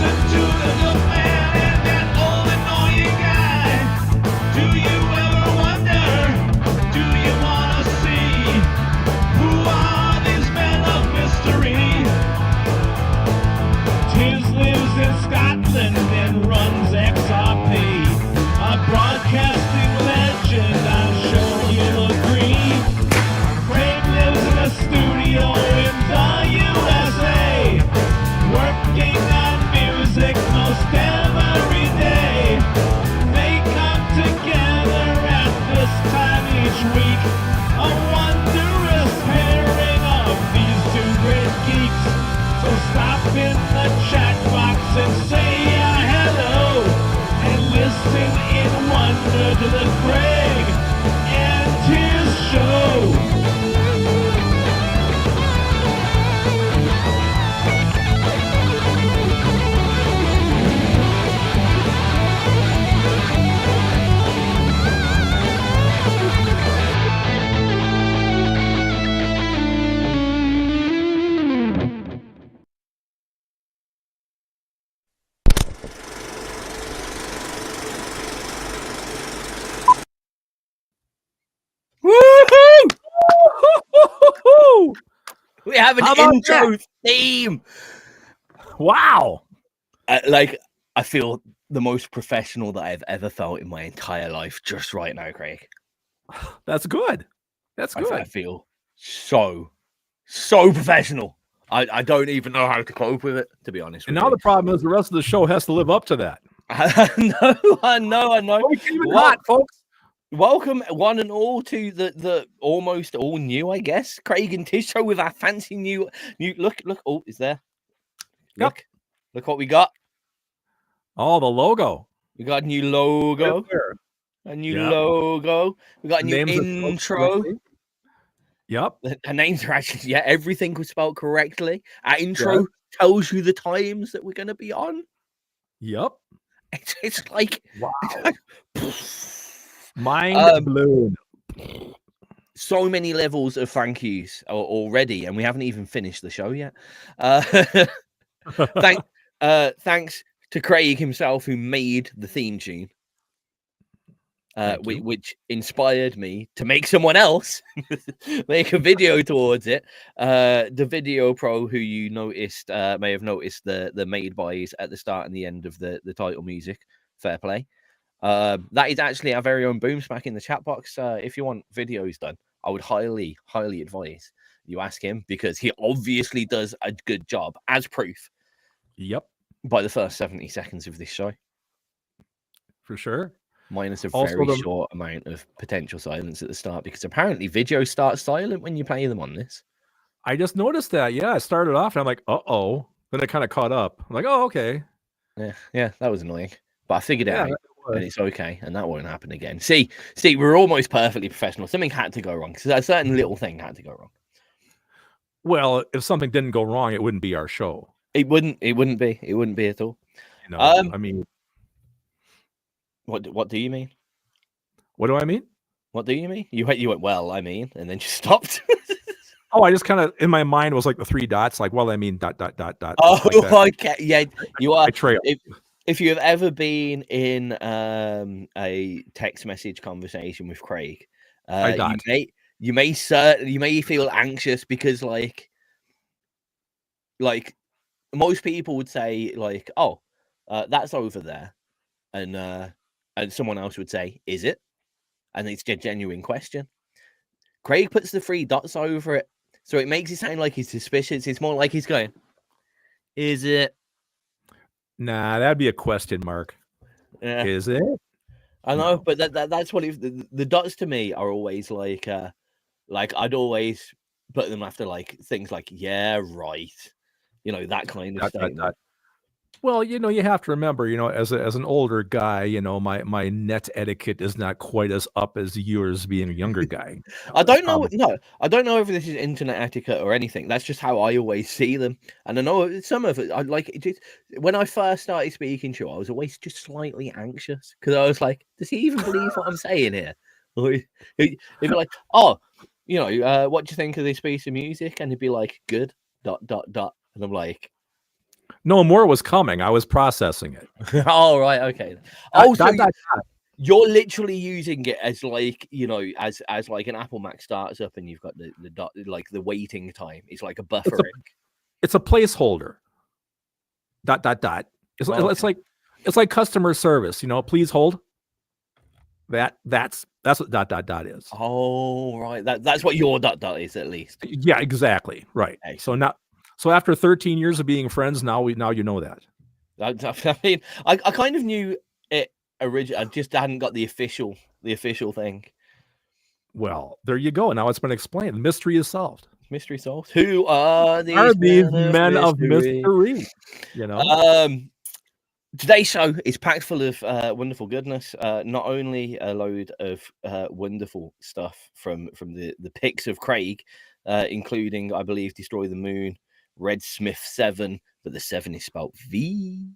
listen to the good man and that old annoying guy. Do you ever wonder? Do you wanna see who are these men of mystery? Tiz lives in Scotland and runs XRP, a broadcasting legend, I'm sure you'll agree. Craig lives in a studio in the USA, working on music most every day. They come together at this time each week, a wondrous pairing of these two great geeks. So stop in the chat box and say hello, and listen in wonder to the Craig and Tiz show. Woo-hoo! We have an How about intro that? theme. Wow. Like, I feel the most professional that I've ever felt in my entire life just right now, Craig. That's good. That's good. I feel so professional. I don't even know how to cope with it, to be honest. And with now you. the problem is the rest of the show has to live up to that. I know. We came in hot, folks. Welcome, one and all, to the almost all new, I guess, Craig and Tiz show with our fancy new look. Oh, is there? Yep. Look what we got. Oh, the logo. We got a new logo. Right there. A new Yep. logo. We got a new Names are spelled intro. correctly. Yep. Our names are actually, yeah, everything was spelled correctly. Our intro tells you the times that we're going to be on. Yep. It's like, wow. Mind blown. So many levels of thank yous already, and we haven't even finished the show yet. Thanks to Craig himself, who made the theme tune. Which inspired me to make someone else make a video towards it. DavideoPro, who you noticed may have noticed the made bys at the start and the end of the title music. Fair play. That is actually our very own Boomsmack in the chat box. If you want videos done, I would highly advise you ask him, because he obviously does a good job, as proof. Yep. By the first 70 seconds of this show. For sure. Minus a very short amount of potential silence at the start, because apparently videos start silent when you play them on this. I just noticed that. Yeah, I started off and I'm like, uh-oh. Then I kind of caught up. I'm like, oh, okay. Yeah, that was annoying. But I figured it out, and it's okay, and that won't happen again. See, we're almost perfectly professional. Something had to go wrong, because a certain little thing had to go wrong. Well, if something didn't go wrong, it wouldn't be our show. It wouldn't be. It wouldn't be at all. You know, I mean... What do you mean? What do I mean? What do you mean? You went, well, I mean, and then just stopped. Oh, I just kind of, in my mind, was like the three dots, like, well, I mean, ... Oh, like okay. Yeah, you are. I trail. If you have ever been in a text message conversation with Craig, you may feel anxious, because like most people would say, like, oh, that's over there, and someone else would say, is it? And it's a genuine question. Craig puts the three dots over it, so it makes it sound like he's suspicious. It's more like he's going, is it? Nah, that'd be a question mark. Yeah. Is it? I know, but that's what the dots to me are always like I'd always put them after like things like, yeah, right, you know, that kind of statement. Well, you know, you have to remember, you know, as an older guy, you know, my net etiquette is not quite as up as yours, being a younger guy. I don't know. No, I don't know if this is internet etiquette or anything. That's just how I always see them. And I know some of it. I like it. Just, when I first started speaking to you, I was always just slightly anxious, because I was like, does he even believe what I'm saying here? Or he'd be like, oh, you know, what do you think of this piece of music? And he'd be like, good. ... And I'm like, No, more was coming. I was processing it. Oh, right, okay. Also, you're literally using it as like, you know, as like an Apple Mac starts up and you've got the dot, like the waiting time. It's like a buffering. It's a placeholder. ... It's like customer service. You know, please hold. That's what ... is. Oh, right. That's what your ... is, at least. Yeah, exactly. Right. Excellent. So after 13 years of being friends, now you know that. I mean, I kind of knew it originally. I just hadn't got the official thing. Well, there you go. Now it's been explained. The mystery is solved. Mystery solved. Who are these men of mystery? You know. Today's show is packed full of wonderful goodness. Not only a load of wonderful stuff from the picks of Craig, including, I believe, Destroy the Moon, Redsmithvii, but the 7 is spelled V.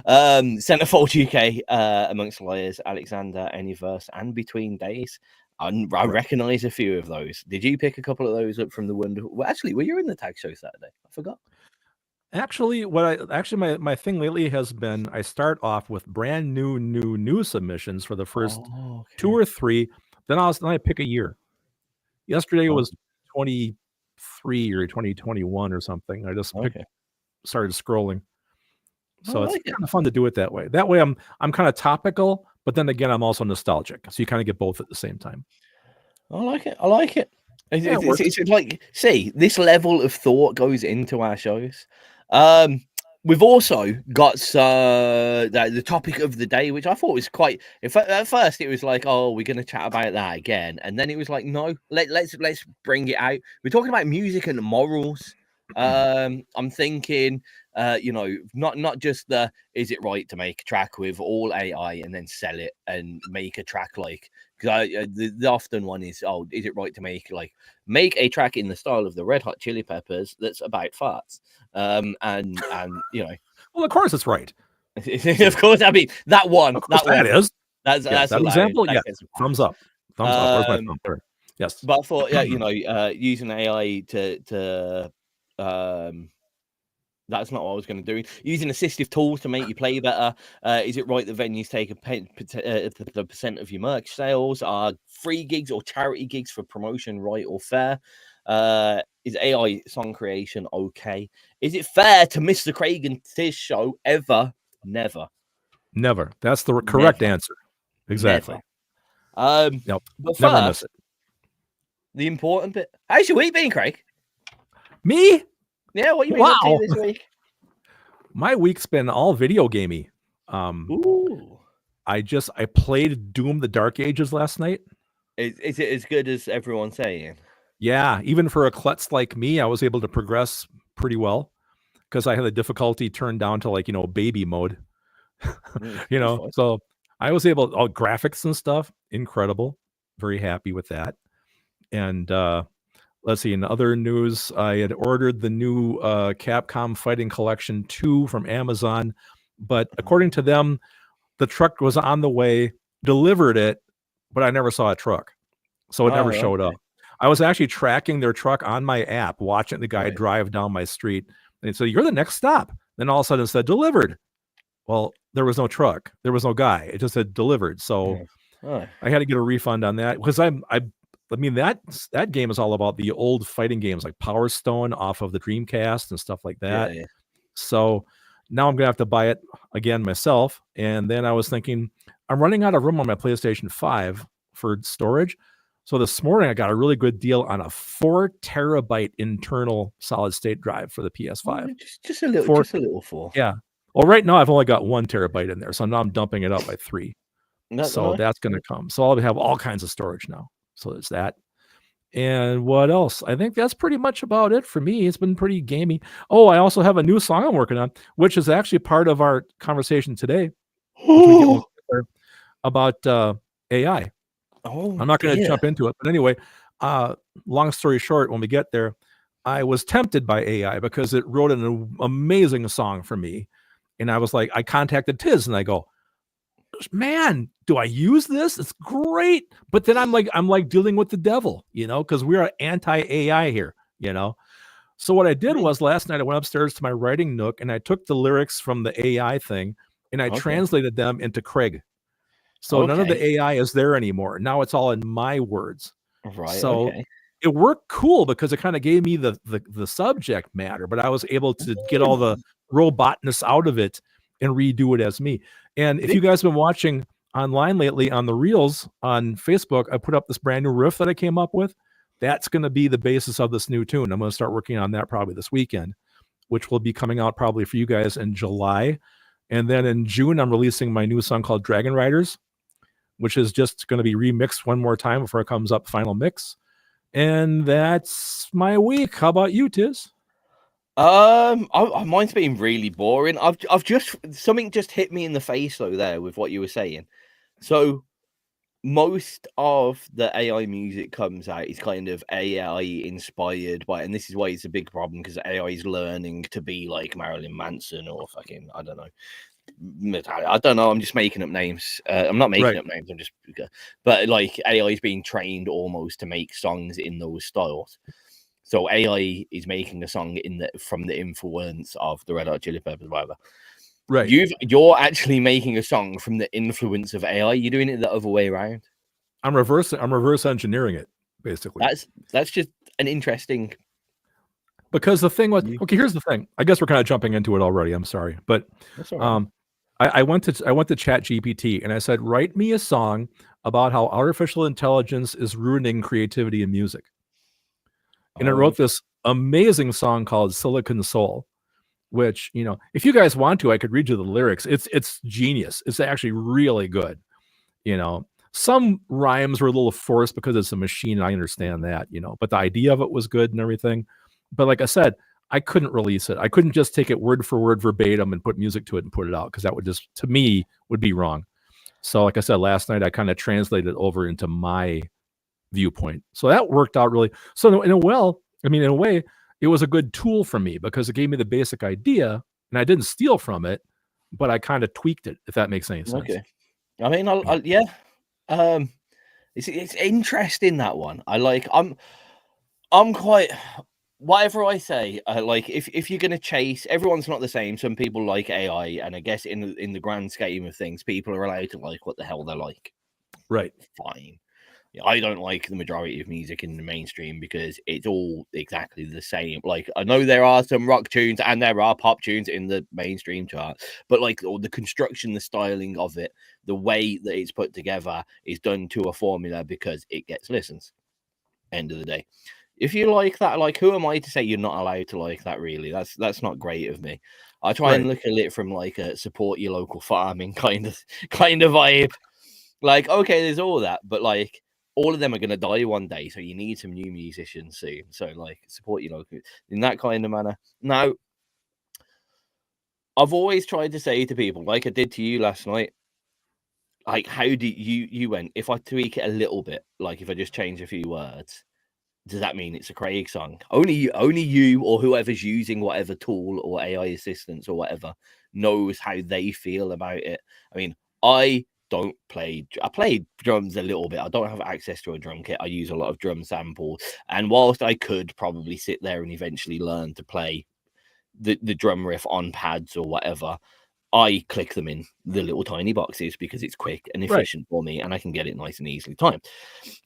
Centerfold UK, Amongst Liars, Alxndr, Anyverse, and Between Days. I recognize a few of those. Did you pick a couple of those up from the wonderful? Well, actually, were you in the tag show Saturday? I forgot. Actually, my thing lately has been I start off with brand new submissions for the first 2 or 3. Then I pick a year. Yesterday was 23 or 2021 or something. I just started scrolling. So it's kind of fun to do it that way. That way I'm kind of topical, but then again I'm also nostalgic. So you kind of get both at the same time. I like it. It's like, see, this level of thought goes into our shows. We've also got the topic of the day, which I thought was quite. At first, it was like, "Oh, we're going to chat about that again," and then it was like, "No, let's bring it out." We're talking about music and morals. I'm thinking, you know, not just the is it right to make a track with all AI and then sell it and make a track like. Because the often one is, oh, is it right to make a track in the style of the Red Hot Chili Peppers that's about farts? And you know, well, of course it's right. Of course, I mean that one. That's that example. Yeah, thumbs up. Where's my thumb? There. Yes. But I thought, yeah, you know, using AI to that's not what I was going to do. Using assistive tools to make you play better. Is it right that venues take the percent of your merch sales? Are free gigs or charity gigs for promotion right or fair? Is AI song creation okay? Is it fair to miss the Craig and Tizz show ever? Never. Never. That's the correct answer. Exactly. But first, never miss it. The important bit. How's your week been, Craig? Me? Yeah, what you been up to this week? My week's been all video gamey. Ooh. I played Doom the Dark Ages last night. Is it as good as everyone's saying? Yeah, even for a klutz like me, I was able to progress pretty well because I had the difficulty turned down to, like, you know, baby mode. You know, so I was able, all graphics and stuff, incredible. Very happy with that. And let's see, in other news, I had ordered the new Capcom Fighting Collection 2 from Amazon, but according to them, the truck was on the way, delivered it, but I never saw a truck. So it never showed up. I was actually tracking their truck on my app, watching the guy drive down my street. And so you're the next stop. Then all of a sudden it said delivered. Well, there was no truck. There was no guy. It just said delivered. So I had to get a refund on that because I mean, that game is all about the old fighting games like Power Stone off of the Dreamcast and stuff like that. Yeah. So now I'm going to have to buy it again myself. And then I was thinking, I'm running out of room on my PlayStation 5 for storage. So this morning I got a really good deal on a 4 terabyte internal solid state drive for the PS5. Just a little 4. Yeah. Well, right now I've only got 1 terabyte in there. So now I'm dumping it up by 3. That's going to come. So I'll have all kinds of storage now. So there's that. And what else? I think that's pretty much about it for me. It's been pretty gamey. Oh, I also have a new song I'm working on, which is actually part of our conversation today about AI. Oh, I'm not going to jump into it. But anyway, long story short, when we get there, I was tempted by AI because it wrote an amazing song for me. And I was like, I contacted Tizz and I go, man, do I use this? It's great. But then I'm like dealing with the devil, you know, because we are anti-AI here, you know. So what I did was last night I went upstairs to my writing nook and I took the lyrics from the AI thing and I translated them into Craig. So none of the AI is there anymore. Now it's all in my words. Right. So it worked cool because it kind of gave me the subject matter, but I was able to get all the robotness out of it and redo it as me. And if you guys have been watching online lately on the Reels on Facebook, I put up this brand new riff that I came up with. That's going to be the basis of this new tune. I'm going to start working on that probably this weekend, which will be coming out probably for you guys in July. And then in June, I'm releasing my new song called Dragon Riders, which is just going to be remixed one more time before it comes up final mix. And that's my week. How about you, Tiz? Mine's been really boring. I've just something just hit me in the face though there with what you were saying. So most of the AI music comes out is kind of AI inspired by, and this is why it's a big problem because AI is learning to be like Marilyn Manson or fucking I don't know. I'm just making up names. I'm not making up names. I'm just, but like AI is being trained almost to make songs in those styles. So AI is making a song from the influence of the Red Hot Chili Peppers, whatever. Right. You're actually making a song from the influence of AI. You're doing it the other way around. I'm reverse engineering it, basically. That's just an interesting. Because the thing was, okay, here's the thing. I guess we're kind of jumping into it already. I'm sorry, but I went to ChatGPT and I said, write me a song about how artificial intelligence is ruining creativity in music. And it wrote this amazing song called Silicon Soul, which, you know, if you guys want to, I could read you the lyrics. It's genius. It's actually really good. You know, some rhymes were a little forced because it's a machine. I understand that, you know, but the idea of it was good and everything. But like I said, I couldn't release it. I couldn't just take it word for word verbatim and put music to it and put it out because that would just, to me, would be wrong. So like I said, last night, I kind of translated it over into my viewpoint. So that worked out really. So in a way, it was a good tool for me because it gave me the basic idea and I didn't steal from it, but I kind of tweaked it, if that makes any sense. Okay. I mean, yeah. It's interesting, that one. I'm quite, whatever I say, like if you're gonna chase, everyone's not the same. Some people like AI, and I guess in the grand scheme of things, people are allowed to like what the hell they like. Right. Fine. I don't like the majority of music in the mainstream because it's all exactly the same. Like, I know there are some rock tunes and there are pop tunes in the mainstream chart, but like the construction, the styling of it, the way that it's put together is done to a formula because it gets listens. End of the day. If you like that, like, who am I to say you're not allowed to like that? Really, that's not great of me. I try and look at it from like a support your local farming kind of vibe. Like, okay, there's all that, but like, all of them are going to die one day, so you need some new musicians soon. So, like, support your local in that kind of manner. Now, I've always tried to say to people, like I did to you last night, like, how do you went, if I tweak it a little bit, like if I just change a few words, does that mean it's a Craig song? Only you or whoever's using whatever tool or AI assistants or whatever knows how they feel about it. I mean, I play drums a little bit. I don't have access to a drum kit. I use a lot of drum samples, and whilst I could probably sit there and eventually learn to play the drum riff on pads or whatever, I click them in the little tiny boxes because it's quick and efficient for me, and I can get it nice and easily timed.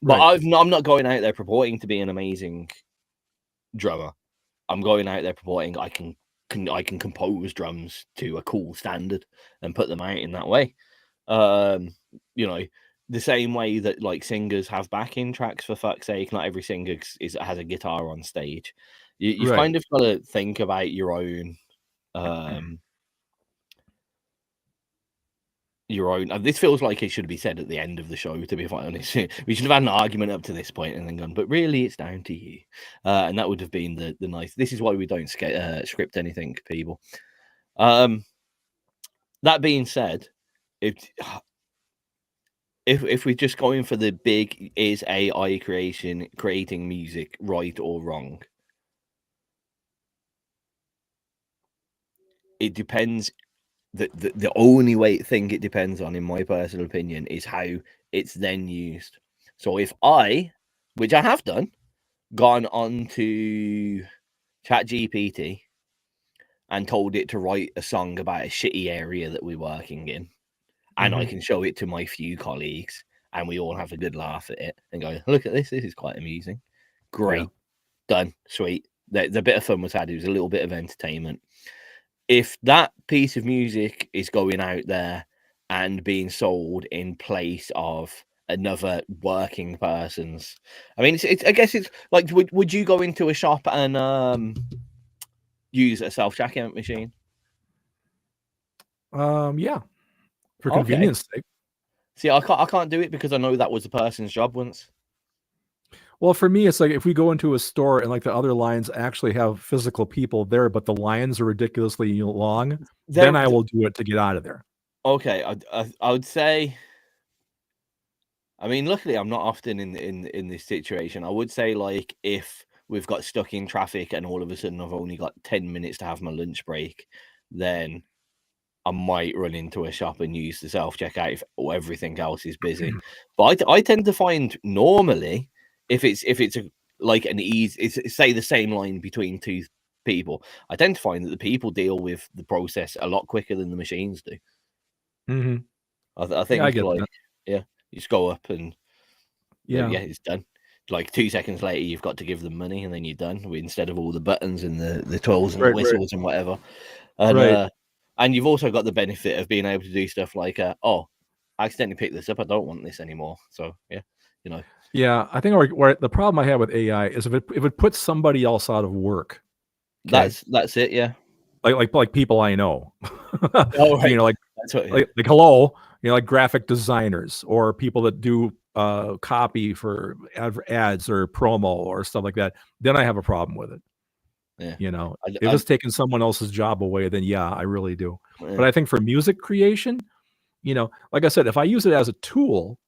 But I'm not going out there purporting to be an amazing drummer. I'm going out there purporting I can compose drums to a cool standard and put them out in that way. You know, the same way that like singers have backing tracks, for fuck's sake. Not every singer has a guitar on stage. You've kind of got to think about your own this feels like it should be said at the end of the show, to be quite honest. We should have had an argument up to this point and then gone, but really it's down to you, and that would have been the nice. This is why we don't script anything, people. That being said, if we're just going for the big, is AI creating music right or wrong? It depends. The only thing it depends on, in my personal opinion, is how it's then used. So if I, which I have done, gone on to ChatGPT and told it to write a song about a shitty area that we're working in, and I can show it to my few colleagues, and we all have a good laugh at it and go, look at this. This is quite amusing. Great. Done. Sweet. The bit of fun was had. It was a little bit of entertainment. If that piece of music is going out there and being sold in place of another working person's, I mean, I guess it's like, would you go into a shop and use a self-checkout machine? Yeah, for convenience sake. See, I can't do it because I know that was the person's job once. Well, for me, it's like if we go into a store and like the other lines actually have physical people there, but the lines are ridiculously long, then I will do it to get out of there. Okay, I would say. I mean, luckily, I'm not often in this situation. I would say, like, if we've got stuck in traffic and all of a sudden I've only got 10 minutes to have my lunch break, then I might run into a shop and use the self-checkout if everything else is busy. But I tend to find normally if it's like an easy, say the same line between two people, I tend to find that the people deal with the process a lot quicker than the machines do. I think, I get like, that. yeah, you just go up and yeah, it's done. Like 2 seconds later, you've got to give them money, and then you're done. Instead of all the buttons and the twirls and the whistles and whatever. And and you've also got the benefit of being able to do stuff like, oh, I accidentally picked this up. I don't want this anymore. So yeah, you know. Yeah, I think where the problem I have with AI is if it puts somebody else out of work. Okay? That's it. Yeah. Like people I know. Oh, right. You know, like hello, you know, like graphic designers or people that do copy for ads or promo or stuff like that. Then I have a problem with it. Yeah. You know, if it's taking someone else's job away, then yeah, I really do. Yeah. But I think for music creation, you know, like I said, if I use it as a tool,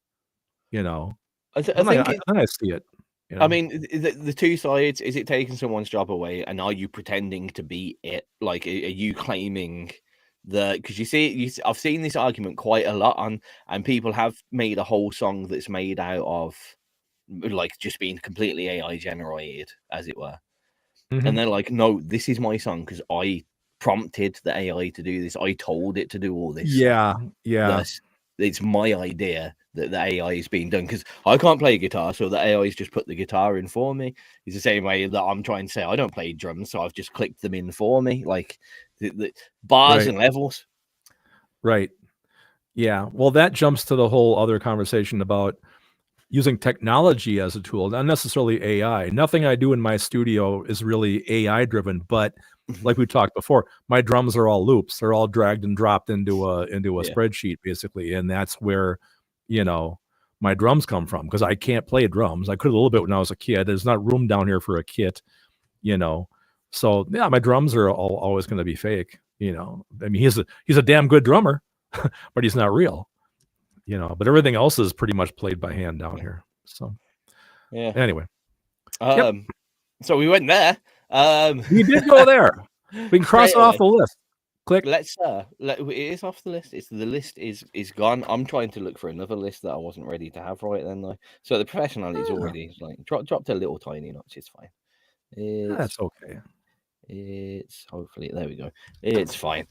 you know, then I see it. You know? I mean, the two sides, is it taking someone's job away, and are you pretending to be it? Like, are you claiming because you see, I've seen this argument quite a lot and people have made a whole song that's made out of like just being completely AI generated, as it were. And they're like, no, this is my song because I prompted the AI to do this. I told it to do all this. Yeah, yeah. It's my idea that the AI is being done because I can't play guitar, so the AI's just put the guitar in for me. It's the same way that I'm trying to say I don't play drums, so I've just clicked them in for me, like the bars and levels. Right. Yeah. Well, that jumps to the whole other conversation about using technology as a tool, not necessarily AI. Nothing I do in my studio is really AI driven, but like we talked before, my drums are all loops. They're all dragged and dropped into a spreadsheet basically. And that's where, you know, my drums come from because I can't play drums. I could a little bit when I was a kid. There's not room down here for a kit, you know? So yeah, my drums are always going to be fake, you know? I mean, he's a damn good drummer, but he's not real. You know, but everything else is pretty much played by hand down here. So, yeah. Anyway, so we went there. We did go there. We can cross it off the list. Click. Let's. It is off the list. The list is gone. I'm trying to look for another list that I wasn't ready to have right then though. So the professionality is already like dropped a little tiny notch. It's fine. That's okay. It's hopefully there we go. It's fine.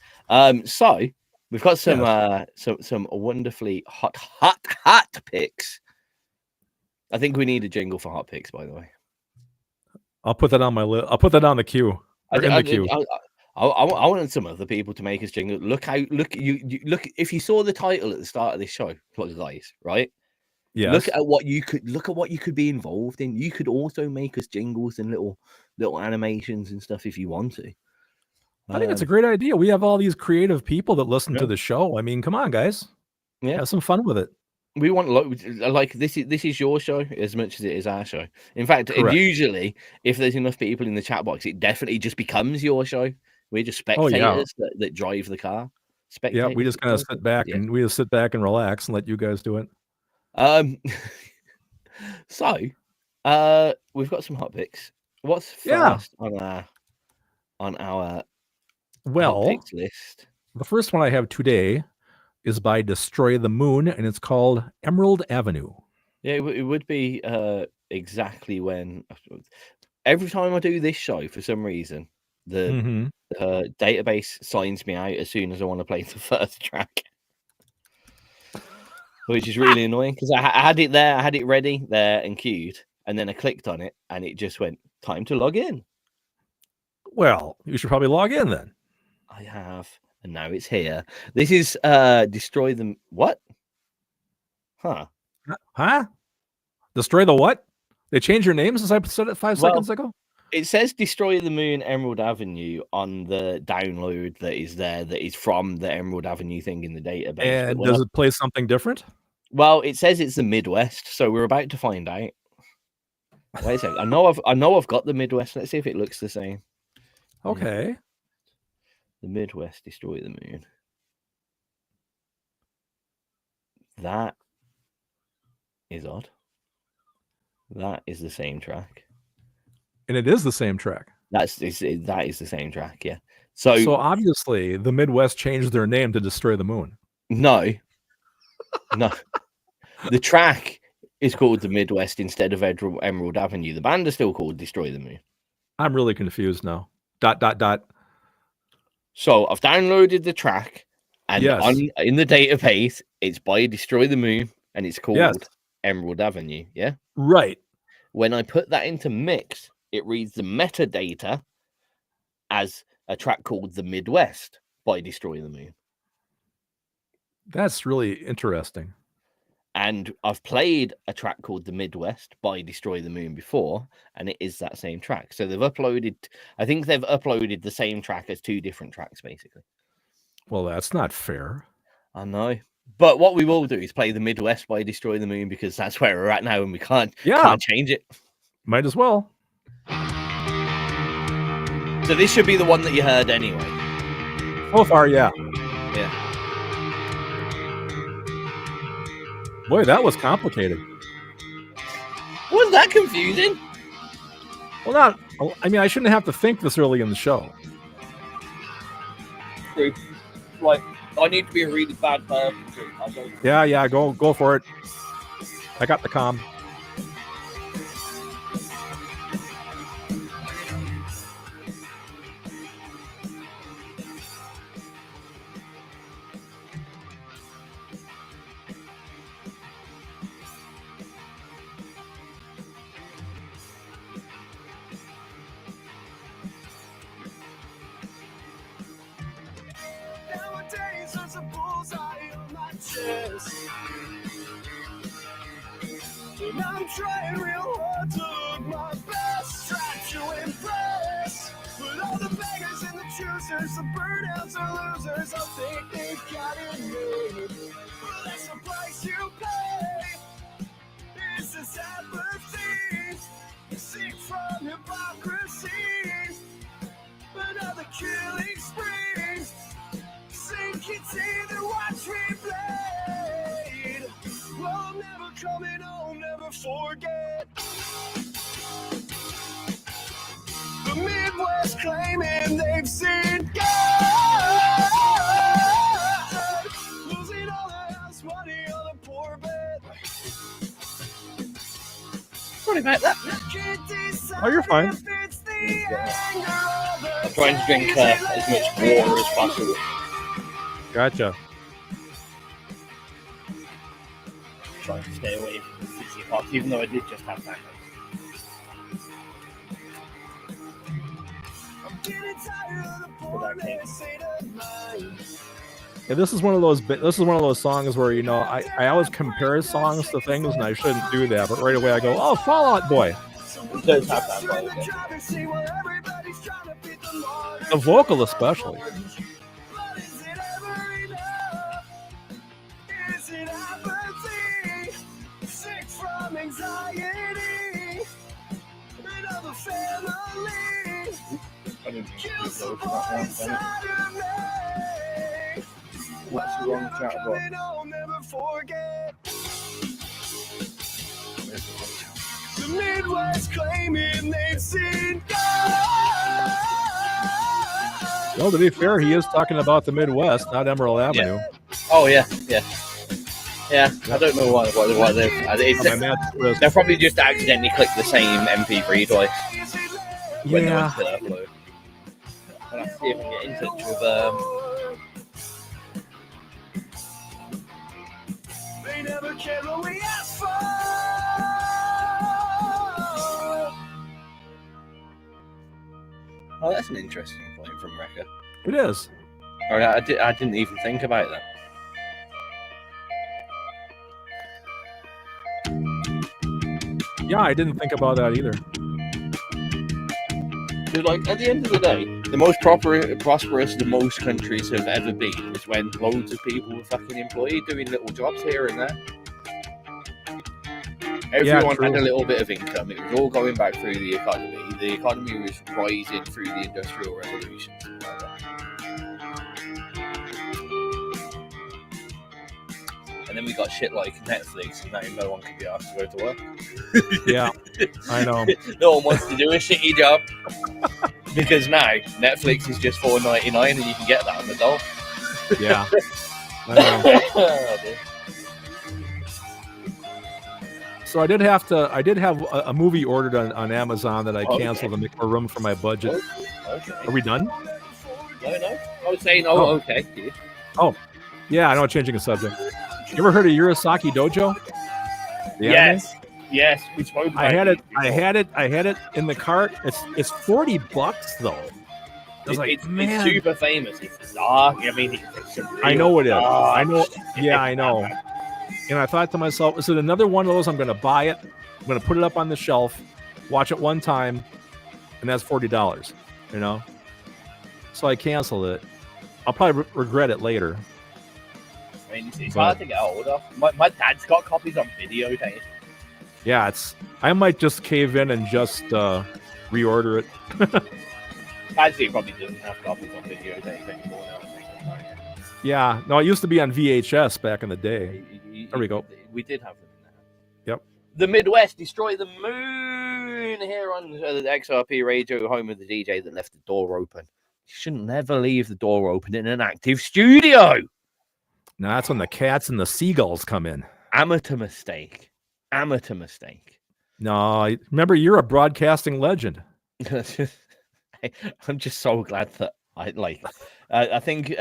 So. We've got some wonderfully hot picks. I think we need a jingle for hot picks, by the way. I'll put that on my list. I'll put that on the queue. I wanted some other people to make us jingle. Look if you saw the title at the start of this show, guys, right? Yeah. Look at what you could be involved in. You could also make us jingles and little animations and stuff if you want to. I think it's a great idea. We have all these creative people that listen to the show. I mean, come on, guys. Yeah, have some fun with it. We want like this is your show as much as it is our show. In fact, usually if there's enough people in the chat box, it definitely just becomes your show. We're just spectators that drive the car. Yeah, we just kind of sit back and we just sit back and relax and let you guys do it. So we've got some hot picks. What's first on our hot picks list? The first one I have today is by Destroy the Moon, and it's called Emerald Avenue. Yeah, it would be exactly when every time I do this show, for some reason, the database signs me out as soon as I want to play the first track, which is really annoying because I had it there, I had it ready there and queued, and then I clicked on it and it just went time to log in. Well, you should probably log in then. I have, and now it's here. This is destroy them. What? Huh? Destroy the what? They changed your name since I said it 5 seconds ago? It says Destroy the Moon Emerald Avenue on the download that is there, that is from the Emerald Avenue thing in the database. And does it play something different? Well, it says it's the Midwest, so we're about to find out. Wait a second. I know I've got the Midwest. Let's see if it looks the same. Okay. The Midwest, Destroy the Moon. That is odd. That is the same track. And it is the same track. That is the same track, yeah. So obviously the Midwest changed their name to Destroy the Moon. No. The track is called the Midwest instead of Emerald Avenue. The band is still called Destroy the Moon. I'm really confused now. ... So I've downloaded the track, and in the database, it's by Destroy the Moon, and it's called Emerald Avenue. Yeah, right. When I put that into mix, it reads the metadata as a track called The Midwest by Destroy the Moon. That's really interesting. And I've played a track called The Midwest by Destroy the Moon before, and it is that same track. So they've uploaded, I think they've uploaded the same track as 2 different tracks, basically. Well, that's not fair. I know. But what we will do is play The Midwest by Destroy the Moon, because that's where we're at now, and we can't change it. Might as well. So this should be the one that you heard anyway. So far, yeah. Yeah. Boy, that was complicated. Was that confusing? Well, I mean, I shouldn't have to think this early in the show. True. Right. I need to be a really bad person. Yeah, go for it. I got the comm. And I'm trying real hard to look my best, try to impress. But all the beggars and the choosers, the burnouts are losers. I think they've got it made. Well, that's the price you pay. This is apathy, sick from hypocrisy. Another killing spree. Sink it either watch me blade. Well, I'm never coming home, never forget. The Midwest claiming they've seen God. Losing all the house money on a poor bed. Sorry about that. Oh, you're fine. I'm trying to drink as much water as possible. Gotcha. Trying to stay away from the fizzy pops, even though I did just have that. Yeah, this is one of those songs where, you know, I always compare songs to things, and I shouldn't do that, but right away I go, oh, Fall Out Boy. It does have that vibe. The vocal especially. What's the wrong chat about? The Midwest claiming they've seen God. Well, to be fair, he is talking about the Midwest, not Emerald Avenue. Yeah. Oh, yeah. I don't know why they're probably just accidentally clicked the same MP3 twice. when they're on Yeah. Centerfold. I'll have to see if I can get in touch with They never care what we ask for. Oh, that's an interesting point from Rekka. It is. I didn't even think about that. Yeah, I didn't think about that either. Because, like, at the end of the day, the most prosperous the most countries have ever been is when loads of people were fucking employed doing little jobs here and there. Everyone had a little bit of income. It was all going back through the economy. The economy was rising through the Industrial Revolution. And then we got shit like Netflix, and now no one can be asked to go to work. Yeah, I know. No one wants to do a shitty job. Because now Netflix is just $4.99 and you can get that on the dole. Yeah. I know. Oh, dear. So I did have a movie ordered on Amazon that I canceled to make more room for my budget. Okay. Are we done? No. I was saying, okay. Oh, yeah, I know, changing the subject. You ever heard of Urasaki Dojo? The anime? Yes, we spoke about I had it in the cart. It's $40 though. I was like, it's man, super famous. It's dark. I mean, it's I know it is. dark. I know. Yeah, I know. And I thought to myself, is it another one of those? I'm going to buy it. I'm going to put it up on the shelf, watch it one time, and that's $40. You know. So I canceled it. I'll probably regret it later. I mean, it's hard to get hold of. My dad's got copies on videotape. Yeah, I might just cave in and just reorder it. Actually, probably doesn't have copies on videotape anymore now. Yeah, no, it used to be on VHS back in the day. There we go. We did have them in there. Yep. The Midwest destroy the moon here on the XRP radio, home of the DJ that left the door open. You shouldn't never leave the door open in an active studio. No, that's when the cats and the seagulls come in. Amateur mistake. No, remember, you're a broadcasting legend. I'm just so glad that I think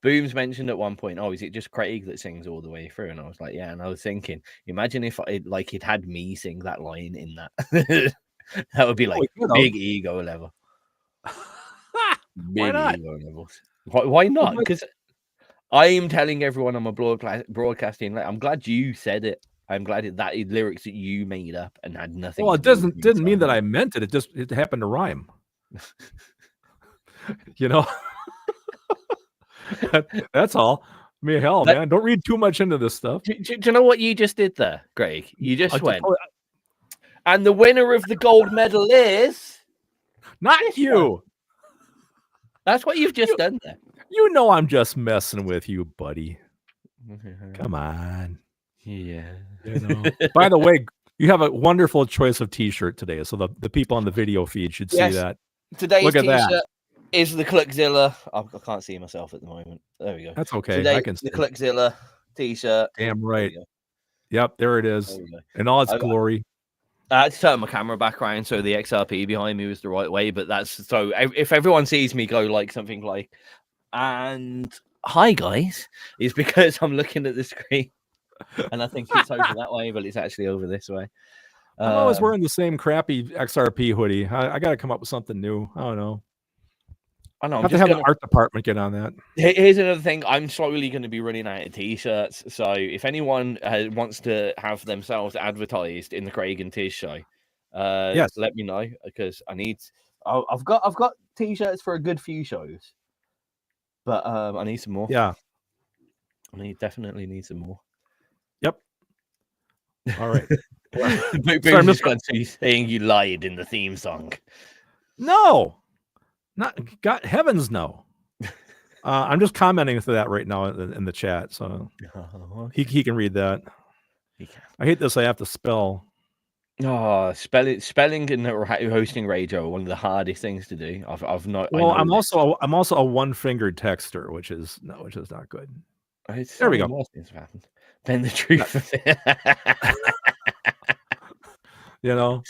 Booms mentioned at one point, is it just Craig that sings all the way through? And I was like, yeah. And I was thinking, imagine if it had me sing that line in that. That would be like big ego level. Why not? Ego levels. Why not? Because I'm telling everyone I'm a broadcasting. I'm glad you said it. I'm glad that lyrics that you made up and had nothing. Well, it didn't mean that I meant it. It happened to rhyme. You know. That's all. I mean, hell, man, don't read too much into this stuff. Do you know what you just did there, Greg? You just went. And the winner of the gold medal is not you. One. That's what you've just done there. You know I'm just messing with you, buddy. Come on. Yeah. You know. By the way, you have a wonderful choice of T-shirt today, so the people on the video feed should see that. Today's T-shirt is the Cluckzilla. I can't see myself at the moment. There we go. That's okay. Today, I can see the Cluckzilla T-shirt. Damn right. Yep, there it is. In all its glory. I had to turn my camera back around so the XRP behind me was the right way, but that's so if everyone sees me go like something like, and hi guys, is because I'm looking at the screen and I think it's over that way, but it's actually over this way. I'm always wearing the same crappy XRP hoodie. I got to come up with something new. I don't know. I know. I have to have an art department get on that. Here's another thing. I'm slowly going to be running out of T-shirts. So if anyone wants to have themselves advertised in the Craig and Tizz show, yes, let me know because I need. I've got T-shirts for a good few shows, but I need some more. Yeah, definitely need some more. Yep. All right. I'm just going to saying you lied in the theme song. No. Not God heavens no. I'm just commenting to that right now in the chat, so he can read that. I hate this. I have to spell. Oh, spelling and hosting radio are one of the hardest things to do. I've not. Well, I'm also a one-fingered texter, which is not good. There we go. More things have happened. Then the truth of it. You know.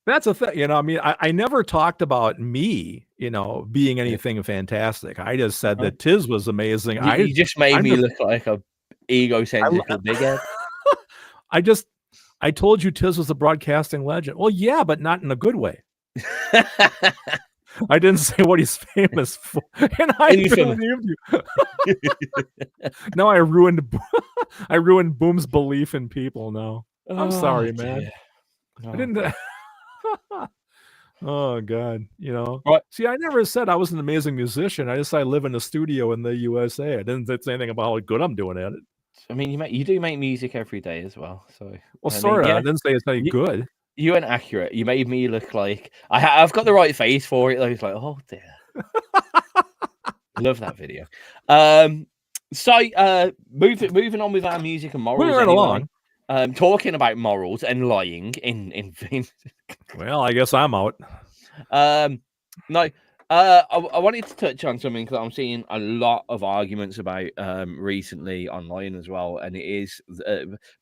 That's a thing, I mean, I never talked about me, being anything fantastic. I just said that Tiz was amazing. You just made me look like a egocentrical bighead. I told you Tiz was a broadcasting legend. Well, yeah, but not in a good way. I didn't say what he's famous for, and I believed you. Now I ruined Boom's belief in people. Now I'm sorry, man. I didn't. Oh God, Right. See, I never said I was an amazing musician. I just said I live in a studio in the USA. I didn't say anything about how good I'm doing at it. I mean, you do make music every day as well. So sort of. I didn't say it's any good. You weren't accurate. You made me look like I've got the right face for it. I was like, oh dear. Love that video. So moving on with our music and morals. Moving right along. Talking about morals and lying in Well, I guess I'm out. No, I wanted to touch on something because I'm seeing a lot of arguments about recently online as well, and it is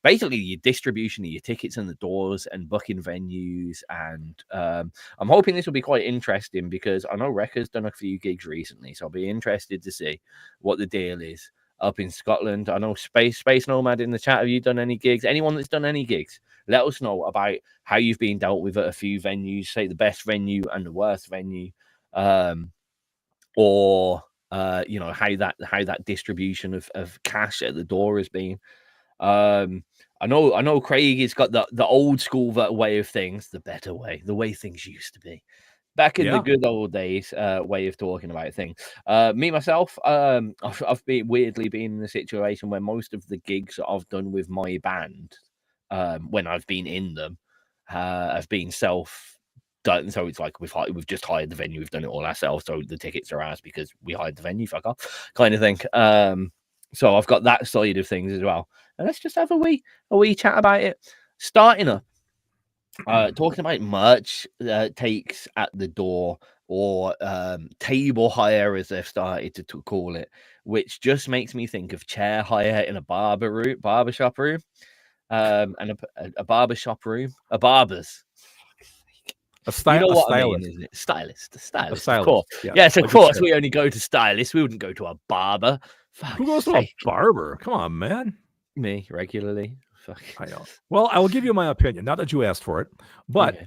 basically your distribution of your tickets in the doors and booking venues. And I'm hoping this will be quite interesting because I know Rekka's done a few gigs recently, so I'll be interested to see what the deal is up in Scotland. I know Space Nomad in the chat. Have you done any gigs? Anyone that's done any gigs, let us know about how you've been dealt with at a few venues, say the best venue and the worst venue, or how that distribution of cash at the door has been. I know Craig has got the old school way of things, the better way, the way things used to be. Back in the good old days, way of talking about things. Me, myself, I've weirdly been in a situation where most of the gigs that I've done with my band, when I've been in them, have been self-done. So it's like we've just hired the venue, we've done it all ourselves, so the tickets are ours because we hired the venue, fuck off, kind of thing. So I've got that side of things as well. And let's just have a wee chat about it. Starting up. Talking about merch takes at the door, or table hire as they've started to call it, which just makes me think of chair hire in a barbershop room, and a barbershop room, a barber's. You know what I mean, isn't it? Stylist, of course. Yes, of course. We only go to stylists. We wouldn't go to a barber. Who goes to a barber? Come on, man. Me regularly. I know. Well, I will give you my opinion. Not that you asked for it, but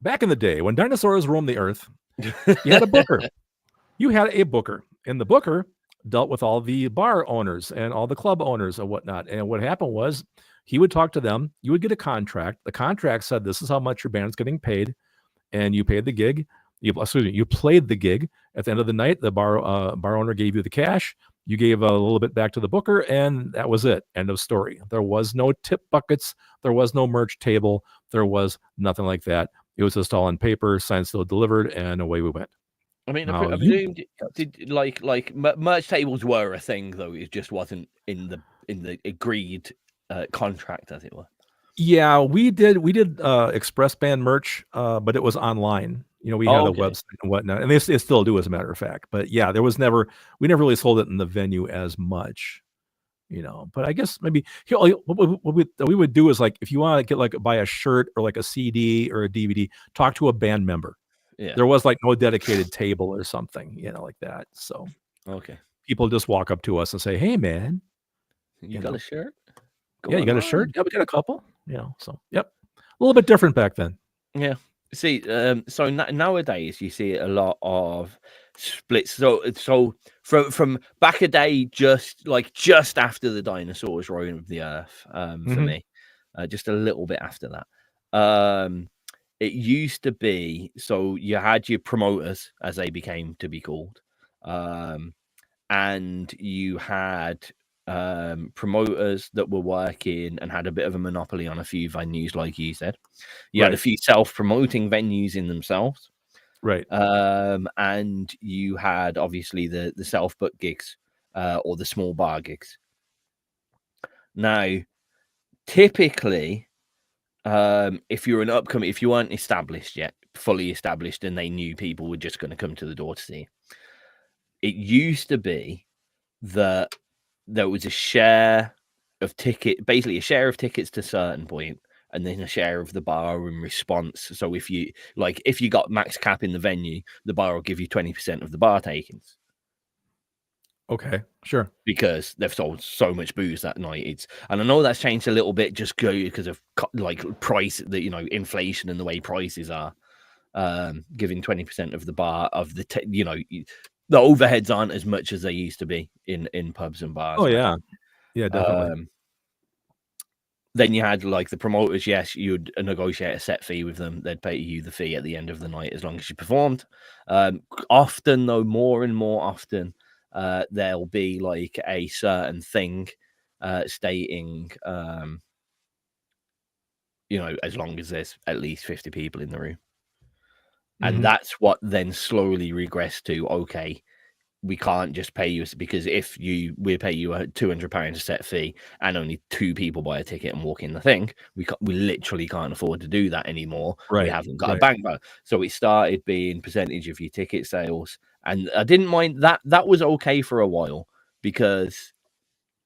back in the day when dinosaurs roamed the earth, you had a booker. And the booker dealt with all the bar owners and all the club owners and whatnot. And what happened was he would talk to them. You would get a contract. The contract said, this is how much your band's getting paid. And you paid the gig. You played the gig. At the end of the night, the bar owner gave you the cash. You gave a little bit back to the booker, and that was it. End of story. There was no tip buckets. There was no merch table. There was nothing like that. It was just all on paper, signed, sealed, delivered, and away we went. I mean, I presume like merch tables were a thing, though. It just wasn't in the agreed contract, as it were. Yeah, we did express band merch, but it was online. We had a website and whatnot, and they still do, as a matter of fact. But yeah, we never really sold it in the venue as much, But I guess maybe what we would do is, like, if you want to buy a shirt or like a CD or a DVD, talk to a band member. Yeah, there was like no dedicated table or something, like that. So people just walk up to us and say, "Hey, man, you got a shirt? You got a shirt? Yeah, we got a couple." So yep, a little bit different back then. Yeah. See, so nowadays you see a lot of splits. So from back a day, just after the dinosaurs roamed the earth, for me, just a little bit after that. It used to be, so you had your promoters, as they became to be called, and you had promoters that were working and had a bit of a monopoly on a few venues, like you said. You had a few self-promoting venues in themselves, right? And you had obviously the self-book gigs, or the small bar gigs. Now, typically, if you weren't established yet, fully established, and they knew people were just going to come to the door to see, it used to be that there was a share of tickets to a certain point, and then a share of the bar in response. So if you got max cap in the venue, the bar will give you 20% of the bar takings. Okay, sure. Because they've sold so much booze that night. And I know that's changed a little bit just because of like price, that inflation and the way prices are. Giving 20% of the bar of the the overheads aren't as much as they used to be in pubs and bars. Oh yeah, yeah, definitely. Then you had like the promoters. Yes, you'd negotiate a set fee with them. They'd pay you the fee at the end of the night as long as you performed. Often, though, more and more often, there'll be like a certain thing stating, as long as there's at least 50 people in the room. And that's what then slowly regressed to, okay, we can't just pay you, because if we pay you a £200 a set fee and only 2 people buy a ticket and walk in the thing, we literally can't afford to do that anymore. Right. We haven't got a bank balance. So it started being percentage of your ticket sales. And I didn't mind that. That was okay for a while because,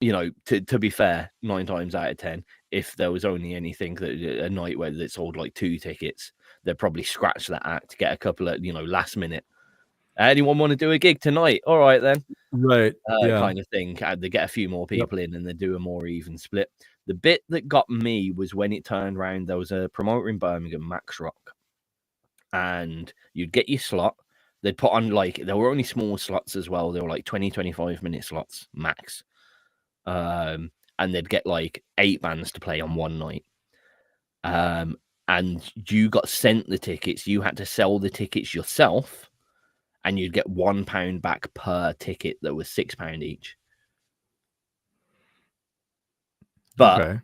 to be fair, 9 times out of 10, if there was only anything that a night where they sold like 2 tickets, they'd probably scratch that act, get a couple of, last minute. Anyone want to do a gig tonight? All right, then. Right. Kind of thing. They get a few more people in and they do a more even split. The bit that got me was when it turned around, there was a promoter in Birmingham, Max Rock, and you'd get your slot. They'd put on there were only small slots as well. They were like 20, 25-minute slots max. And they'd get like 8 bands to play on one night. And you got sent the tickets. You had to sell the tickets yourself, and you'd get £1 back per ticket that was £6 each. But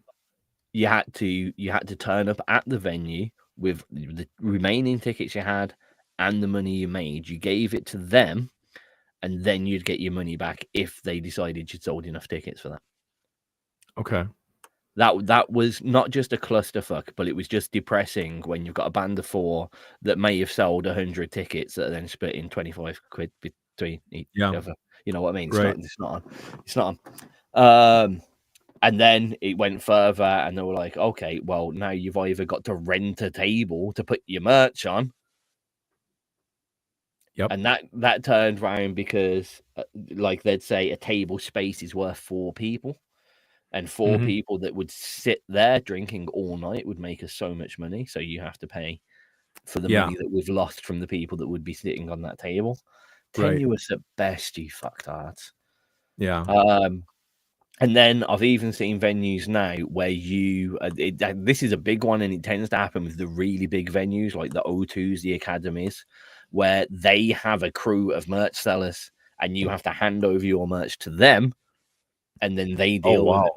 you had to turn up at the venue with the remaining tickets you had and the money you made. You gave it to them, and then you'd get your money back if they decided you'd sold enough tickets for that. Okay. That was not just a clusterfuck, but it was just depressing when you've got a band of 4 that may have sold 100 tickets that are then split in 25 quid between each other. You know what I mean? It's not on. And then it went further, and they were like, okay, well, now you've either got to rent a table to put your merch on. Yep. And that turned around because, like, they'd say a table space is worth 4 people. And 4 people that would sit there drinking all night would make us so much money. So you have to pay for the money that we've lost from the people that would be sitting on that table. Tenuous at best, you fucktards. Yeah. And then I've even seen venues now where this is a big one, and it tends to happen with the really big venues like the O2s, the academies, where they have a crew of merch sellers, and you have to hand over your merch to them. And then they deal with it.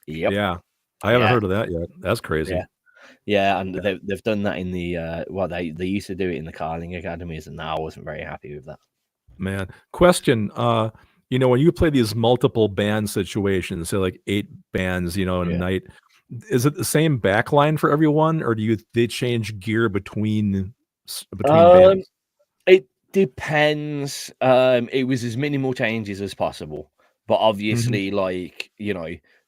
Yep. Yeah. I haven't heard of that yet. That's crazy. Yeah, and they've done that in the they used to do it in the Carling academies, and I wasn't very happy with that. Man. Question, when you play these multiple band situations, say like 8 bands, in a night, is it the same backline for everyone, or they change gear between bands? It depends. It was as minimal changes as possible. But obviously,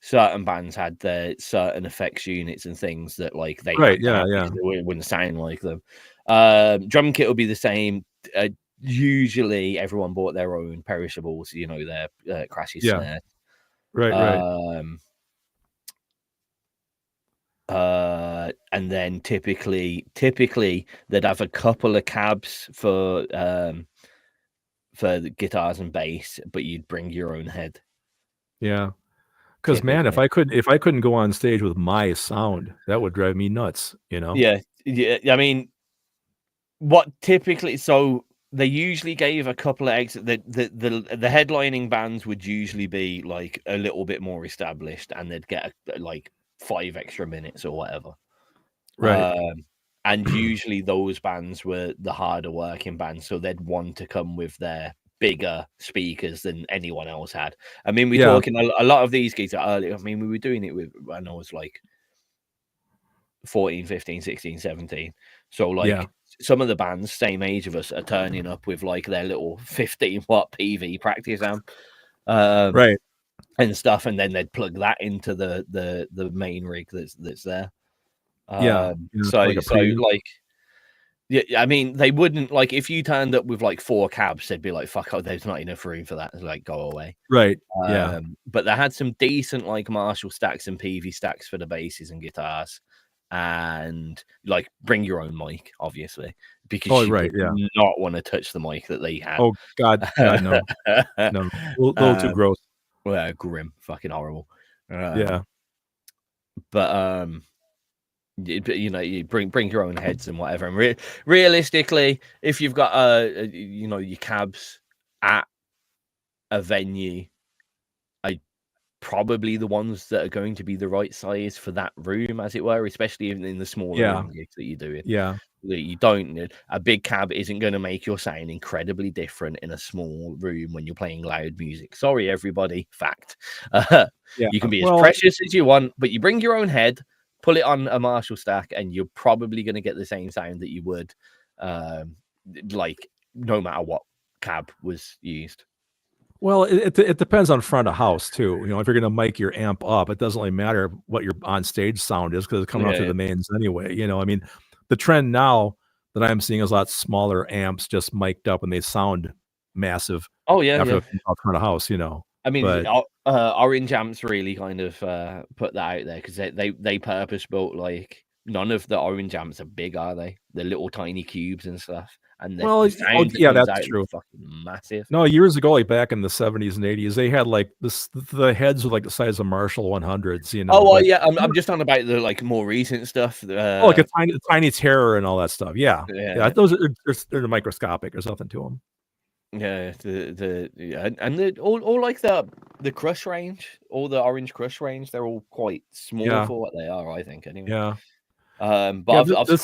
certain bands had their certain effects units and things that they wouldn't sound like them. Drum kit will be the same. Usually, everyone bought their own perishables. Their crashy snare. Right. And then typically they'd have a couple of cabs for the guitars and bass, but you'd bring your own head. Yeah, because man, if I couldn't go on stage with my sound, that would drive me nuts. Yeah. I mean, what typically? So they usually gave a couple of exits. The headlining bands would usually be like a little bit more established, and they'd get 5 extra minutes or whatever. Right. And usually those bands were the harder working bands, so they'd want to come with their bigger speakers than anyone else had. I mean, we're talking a lot of these gigs earlier. I mean, we were doing it when I was 14, 15, 16, 17. So some of the bands same age of us are turning up with their little 15-watt PV practice amp. Right. And stuff, and then they'd plug that into the main rig that's there. Yeah, So like a preamp. like, yeah, I mean, they wouldn't like if you turned up with like 4 cabs, they'd be like, "Fuck, oh, there's not enough room for that." Like, go away. Right. Yeah. But they had some decent like Marshall stacks and PV stacks for the basses and guitars, and like bring your own mic, obviously, because Oh, you right. did Yeah. not want to touch the mic that they had. Oh God, no, no, a little too gross. Well, grim, fucking horrible. Yeah. But you know, you bring your own heads and whatever. And realistically, if you've got you know, your cabs at a venue, probably the ones that are going to be the right size for that room, as it were, especially even in the smaller room gigs that you're doing. Yeah. That you don't need a big cab isn't going to make your sound incredibly different in a small room when you're playing loud music. Sorry, everybody. Fact. You can be as precious as you want, but you bring your own head, pull it on a Marshall stack, and you're probably going to get the same sound that you would, like, no matter what cab was used. Well, it depends on front of house too. You know, if you're going to mic your amp up, it doesn't really matter what your on stage sound is because it's coming out through the mains anyway. You know, I mean, the trend now that I'm seeing is a lot smaller amps just mic'd up and they sound massive. Oh yeah, after front of house. You know, I mean, but Orange Amps really kind of put that out there because they purpose built like none of the Orange Amps are big, are they? They're little tiny cubes and stuff. And the sound that's true. Fucking massive. No, years ago, like back in the 70s and 80s, they had like the heads were like the size of Marshall 100s. You know. Oh well, yeah. I'm just on about the like more recent stuff. Like a tiny Terror and all that stuff. Yeah. Those they're microscopic. There's nothing to them. Yeah, and all like the Crush range, all the Orange Crush range, they're all quite small for what they are, I think. Anyway. Yeah. But I've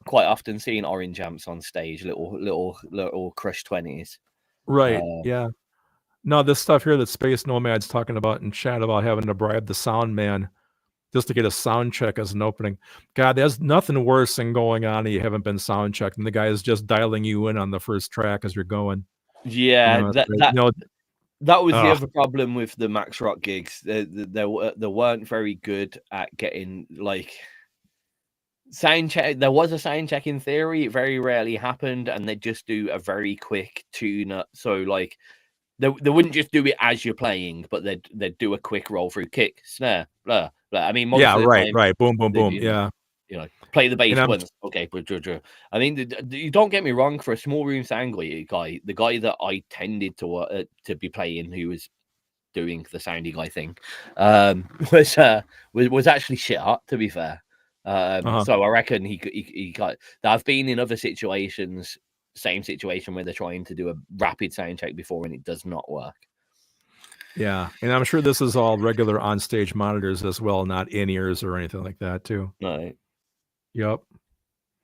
quite often seen Orange Amps on stage, little Crush 20s. Right. Yeah. No, this stuff here that Space Nomad's talking about in chat about having to bribe the sound man just to get a sound check as an opening. God, there's nothing worse than going on and you haven't been sound checked and the guy is just dialing you in on the first track as you're going. Yeah, that was the other problem with the Max Rock gigs. They weren't very good at getting like sound check. There was a sound check in theory. It very rarely happened, and they'd just do a very quick tune up. So like they wouldn't just do it as you're playing, but they'd do a quick roll through kick, snare, blah blah. I mean, most of the time, right, boom, boom, boom. Yeah. You know, play the bass once. Okay, I mean, you don't get me wrong. For a small room sound guy, the guy that I tended to be playing, who was doing the soundy guy thing, was actually shit hot. To be fair, so I reckon he got. I've been in other situations, same situation where they're trying to do a rapid sound check before and it does not work. Yeah, and I'm sure this is all regular on stage monitors as well, not in ears or anything like that too. Right. Yep.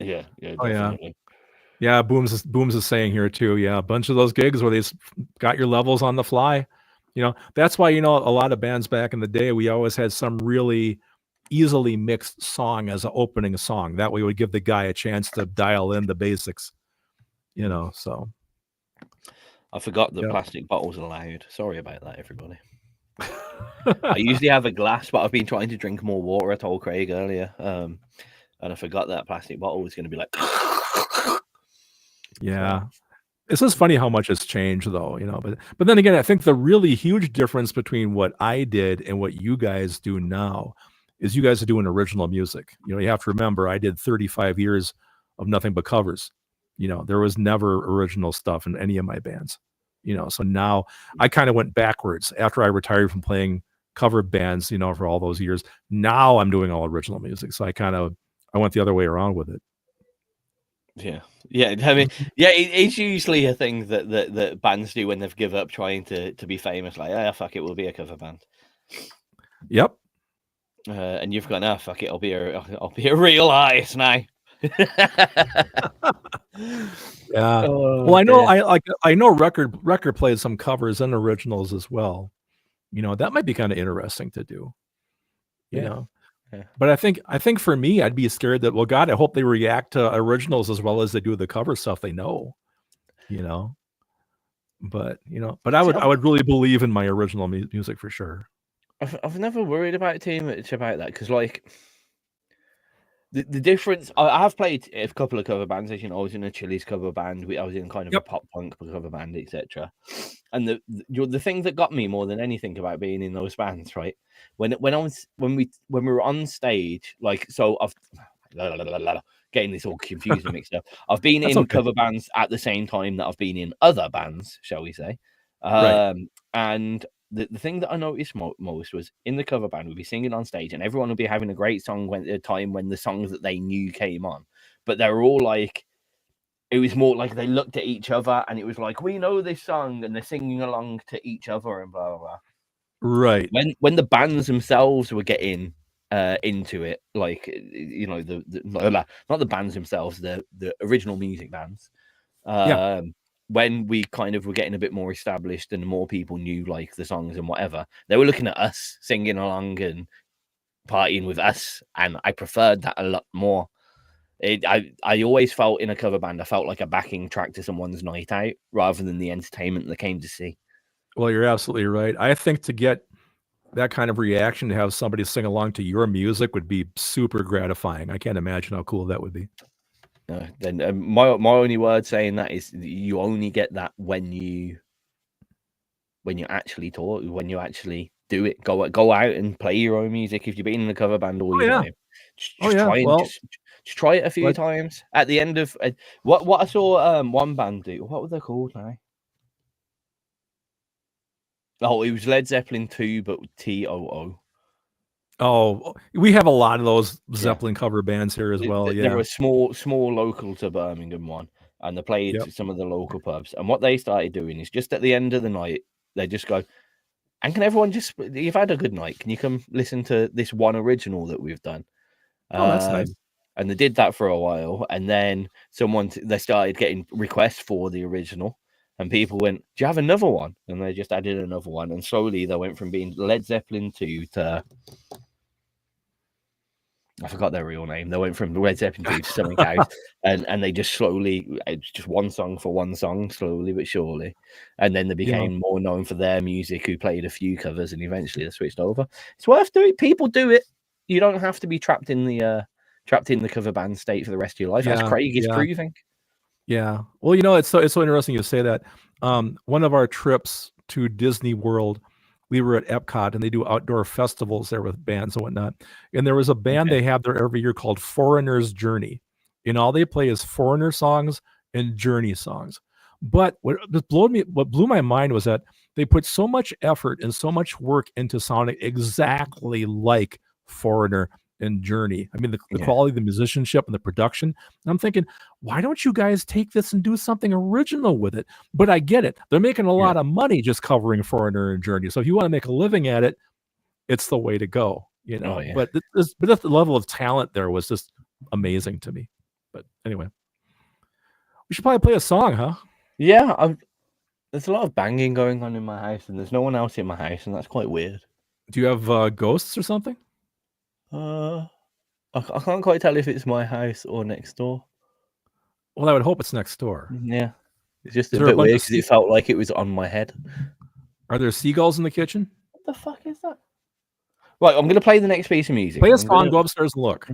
Yeah. Oh yeah. Yeah. Booms is saying here too. Yeah, a bunch of those gigs where they got your levels on the fly. You know, that's why, you know, a lot of bands back in the day, we always had some really easily mixed song as an opening song. That way we would give the guy a chance to dial in the basics. You know, so. I forgot that plastic bottles are allowed. Sorry about that, everybody. I usually have a glass, but I've been trying to drink more water. I told Craig earlier. And I forgot that plastic bottle was going to be like. Yeah. It's just funny how much has changed, though, you know. But then again, I think the really huge difference between what I did and what you guys do now is you guys are doing original music. You know, you have to remember, I did 35 years of nothing but covers. You know, there was never original stuff in any of my bands. You know, so now I kind of went backwards after I retired from playing cover bands, you know, for all those years. Now I'm doing all original music. So I went the other way around with it. Yeah. I mean, it's usually a thing that bands do when they've given up trying to be famous. Like, fuck it, we'll be a cover band. Yep. And you've gone, fuck it, I'll be a real artist now. Yeah. Well, I know record played some covers and originals as well. You know, that might be kind of interesting to do. You know. Yeah. But I think for me, I'd be scared that, well, God, I hope they react to originals as well as they do the cover stuff they know, you know. But, you know, I would really believe in my original music for sure. I've never worried about too much about that because, like, The difference, I have played a couple of cover bands, as you know. I was in a Chili's cover band. I was in kind of a pop punk cover band, etc. And the thing that got me more than anything about being in those bands, right? When we were on stage, like, so I've getting this all confused and mixed up. I've been in cover bands at the same time that I've been in other bands, shall we say? And the thing that I noticed most was in the cover band, we'd be singing on stage and everyone would be having a great song when the time when the songs that they knew came on. But they were all like, it was more like they looked at each other and it was like, we know this song, and they're singing along to each other and blah, blah, blah. Right. When the bands themselves were getting into it, like, you know, not the bands themselves, the original music bands. When we kind of were getting a bit more established and more people knew like the songs and whatever, they were looking at us singing along and partying with us, and I preferred that a lot more. I always felt in a cover band, I felt like a backing track to someone's night out rather than the entertainment they came to see. Well, you're absolutely right. I think to get that kind of reaction, to have somebody sing along to your music would be super gratifying. I can't imagine how cool that would be. Then my only word saying that is you only get that when you actually talk, when you actually do it. Go out and play your own music. If you've been in a cover band all your time, just try it a few times. At the end of what I saw one band do, what were they called now? Oh, it was Led Zeppelin 2, but TOO. Oh, we have a lot of those Zeppelin cover bands here as well. There were a small local to Birmingham one, and they played some of the local pubs. And what they started doing is just at the end of the night, they just go, and can everyone just, you've had a good night, can you come listen to this one original that we've done? Oh, that's nice. And they did that for a while, and then they started getting requests for the original. And people went, do you have another one? And they just added another one. And slowly they went from being Led Zeppelin 2 to, I forgot their real name. They went from Led Zeppelin 2 to something else. And they just slowly, it's just one song for one song, slowly but surely. And then they became more known for their music, who played a few covers, and eventually they switched over. It's worth doing. People do it. You don't have to be trapped in the cover band state for the rest of your life, as Craig is proving. Yeah. Well, you know, it's so interesting you say that. One of our trips to Disney World, we were at Epcot, and they do outdoor festivals there with bands and whatnot. And there was a band they have there every year called Foreigner's Journey. And all they play is Foreigner songs and Journey songs. But what blew my mind was that they put so much effort and so much work into sounding exactly like Foreigner and Journey. I mean, the quality of the musicianship and the production. And I'm thinking, why don't you guys take this and do something original with it? But I get it. They're making a lot of money just covering Foreigner and Journey. So if you want to make a living at it, it's the way to go, you know. But the level of talent there was just amazing to me. But anyway, we should probably play a song, huh? Yeah, there's a lot of banging going on in my house, and there's no one else in my house, and that's quite weird. Do you have ghosts or something? I can't quite tell if it's my house or next door. Well, I would hope it's next door. Yeah, it's just a bit weird because it felt like it was on my head. Are there seagulls in the kitchen? What the fuck is that? Right, I'm going to play the next piece of music. Play a song, go upstairs and look.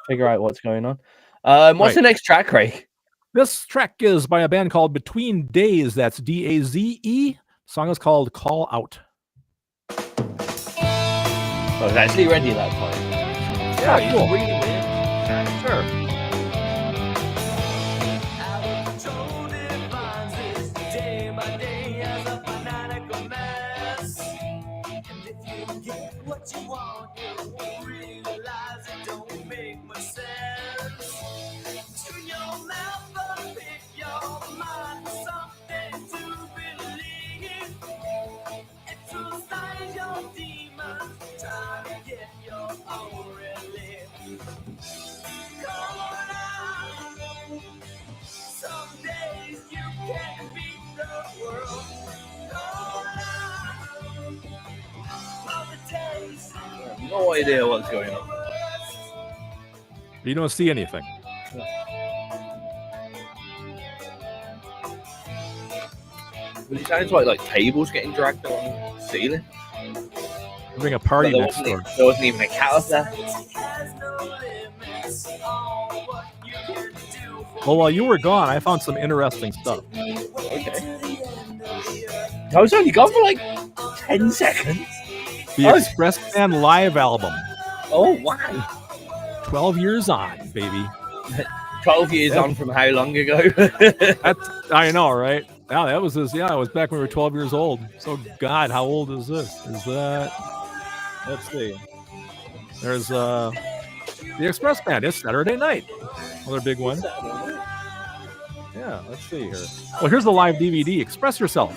Figure out what's going on. What's the next track, Craig? This track is by a band called Between Daze. That's Daze. The song is called Call Out. I was actually ready that time. Yeah, cool. Really weird. Sure. What you want, you won't realize it don't make much sense. Tune your mouth, but pick your mind for something to believe. Exercise your demons, try to get your own relief. Come on out. Some days you can't beat the world. Come on out. No idea what's going on. You don't see anything. It sounds like tables getting dragged along the ceiling. Having a party next door. There wasn't even a cat up there. Well, while you were gone, I found some interesting stuff. Okay. I was only gone for like 10 seconds. The Express Band live album. Oh, wow. 12 years on, baby. 12 years on from how long ago? I know, right? Yeah, that was this. Yeah, it was back when we were 12 years old. So, God, how old is this? Is that? Let's see. There's the Express Band. It's Saturday night. Another big one. Yeah, let's see here. Well, here's the live DVD. Express Yourself.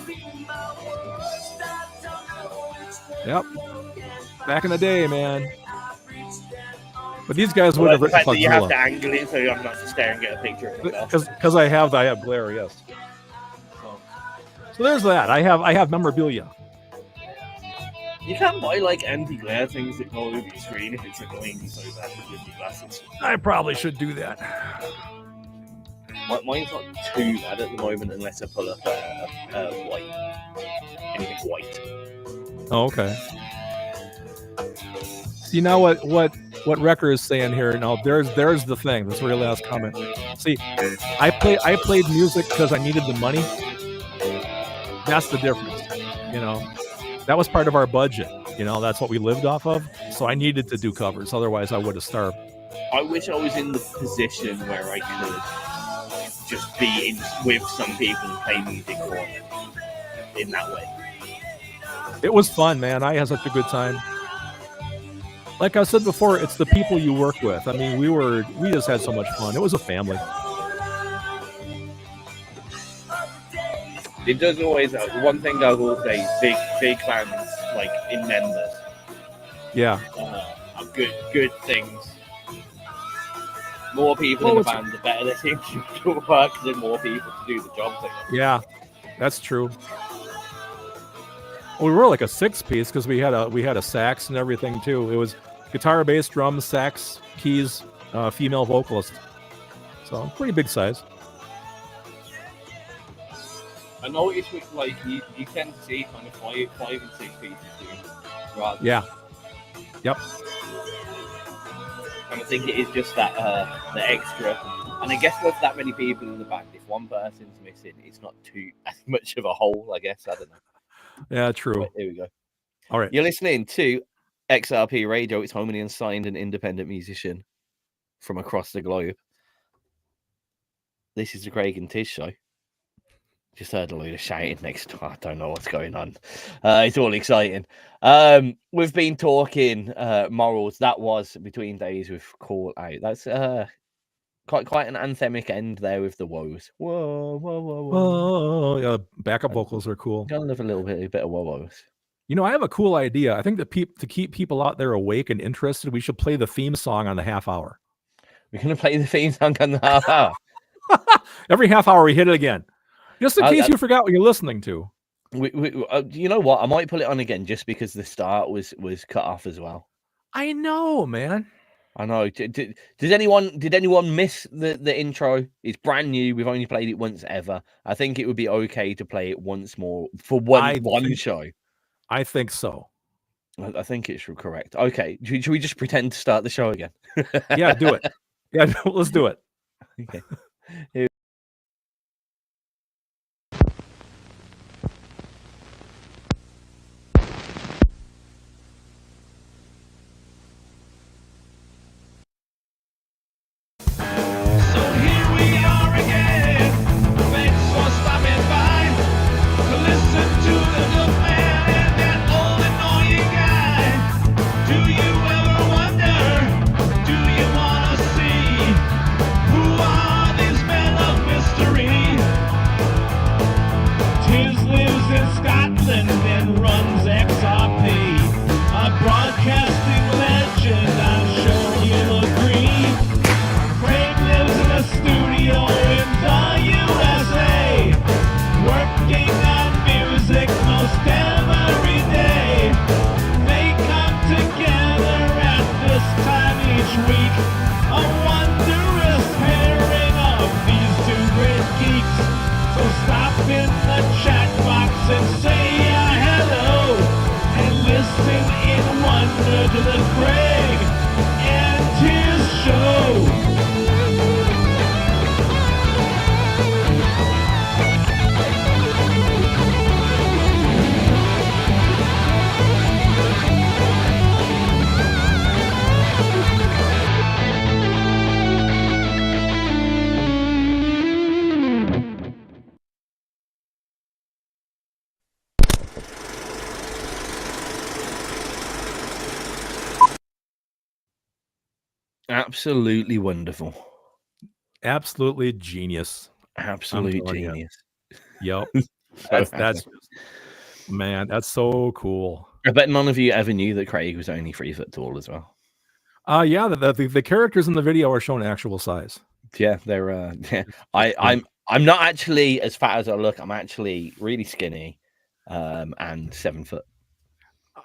Yep. Back in the day, man. But these guys would have written Fuckzilla. You have to angle it so I'm not just staring at a picture of myself. Because I have glare, yes. So there's that. I have memorabilia. You can't buy like anti-glare things that go over your screen if it's annoying so bad with your glasses. I probably should do that. Mine's not too bad at the moment unless I pull up white. Anything white. Oh, okay. See now what Wrecker is saying here. Now there's the thing. This very last comment. See, I played music because I needed the money. That's the difference. You know, that was part of our budget. You know, that's what we lived off of. So I needed to do covers. Otherwise, I would have starved. I wish I was in the position where I could just be with some people and play music for them in that way. It was fun, man. I had such a good time. Like I said before, it's the people you work with. I mean, we just had so much fun. It was a family. It does always. One thing I will say: big fans, like in members. Yeah. Are good things. More people in the band, the better they seem to work. There's more people to do the job. Yeah, that's true. Well, we were like a 6-piece because we had a sax and everything too. It was guitar, bass, drums, sax, keys, female vocalist. So pretty big size. I noticed with like you tend to see kind of 5 and 6 pieces rather. Yeah. Yep. And I think it is just that the extra. And I guess with that many people in the band, if one person's missing, it's not too as much of a whole. I guess I don't know. Yeah, true. Right, here we go. All right. You're listening to XRP Radio. It's home and unsigned and independent musician from across the globe. This is the Craig and Tiz show. Just heard a load of shouting next door. I don't know what's going on. It's all exciting. We've been talking morals. That was Between Days with Call Out. That's quite an anthemic end there with the woes. Whoa, whoa, whoa, whoa. Yeah, backup vocals are cool. Gotta live a bit of woes. You know, I have a cool idea. I think that to keep people out there awake and interested, we should play the theme song on the half hour. We're gonna play the theme song on the half hour. Every half hour we hit it again. Just in case you forgot what you're listening to. You know what? I might put it on again just because the start was cut off as well. I know, man. I know. Did anyone miss the intro? It's brand new. We've only played it once ever. I think it would be okay to play it once more for one show. I think so. I think it's correct. Okay. Should we just pretend to start the show again? Yeah, do it. Yeah, let's do it. Okay. To the Craig and Tiz show. Absolutely wonderful. Absolutely genius. Absolute telling you. genius. Yep. So That's just, man, that's so cool. I bet none of you ever knew that Craig was only 3 foot tall as well. Yeah, the characters in the video are shown actual size. Yeah, they're yeah. I'm not actually as fat as I look. I'm actually really skinny, and 7 foot.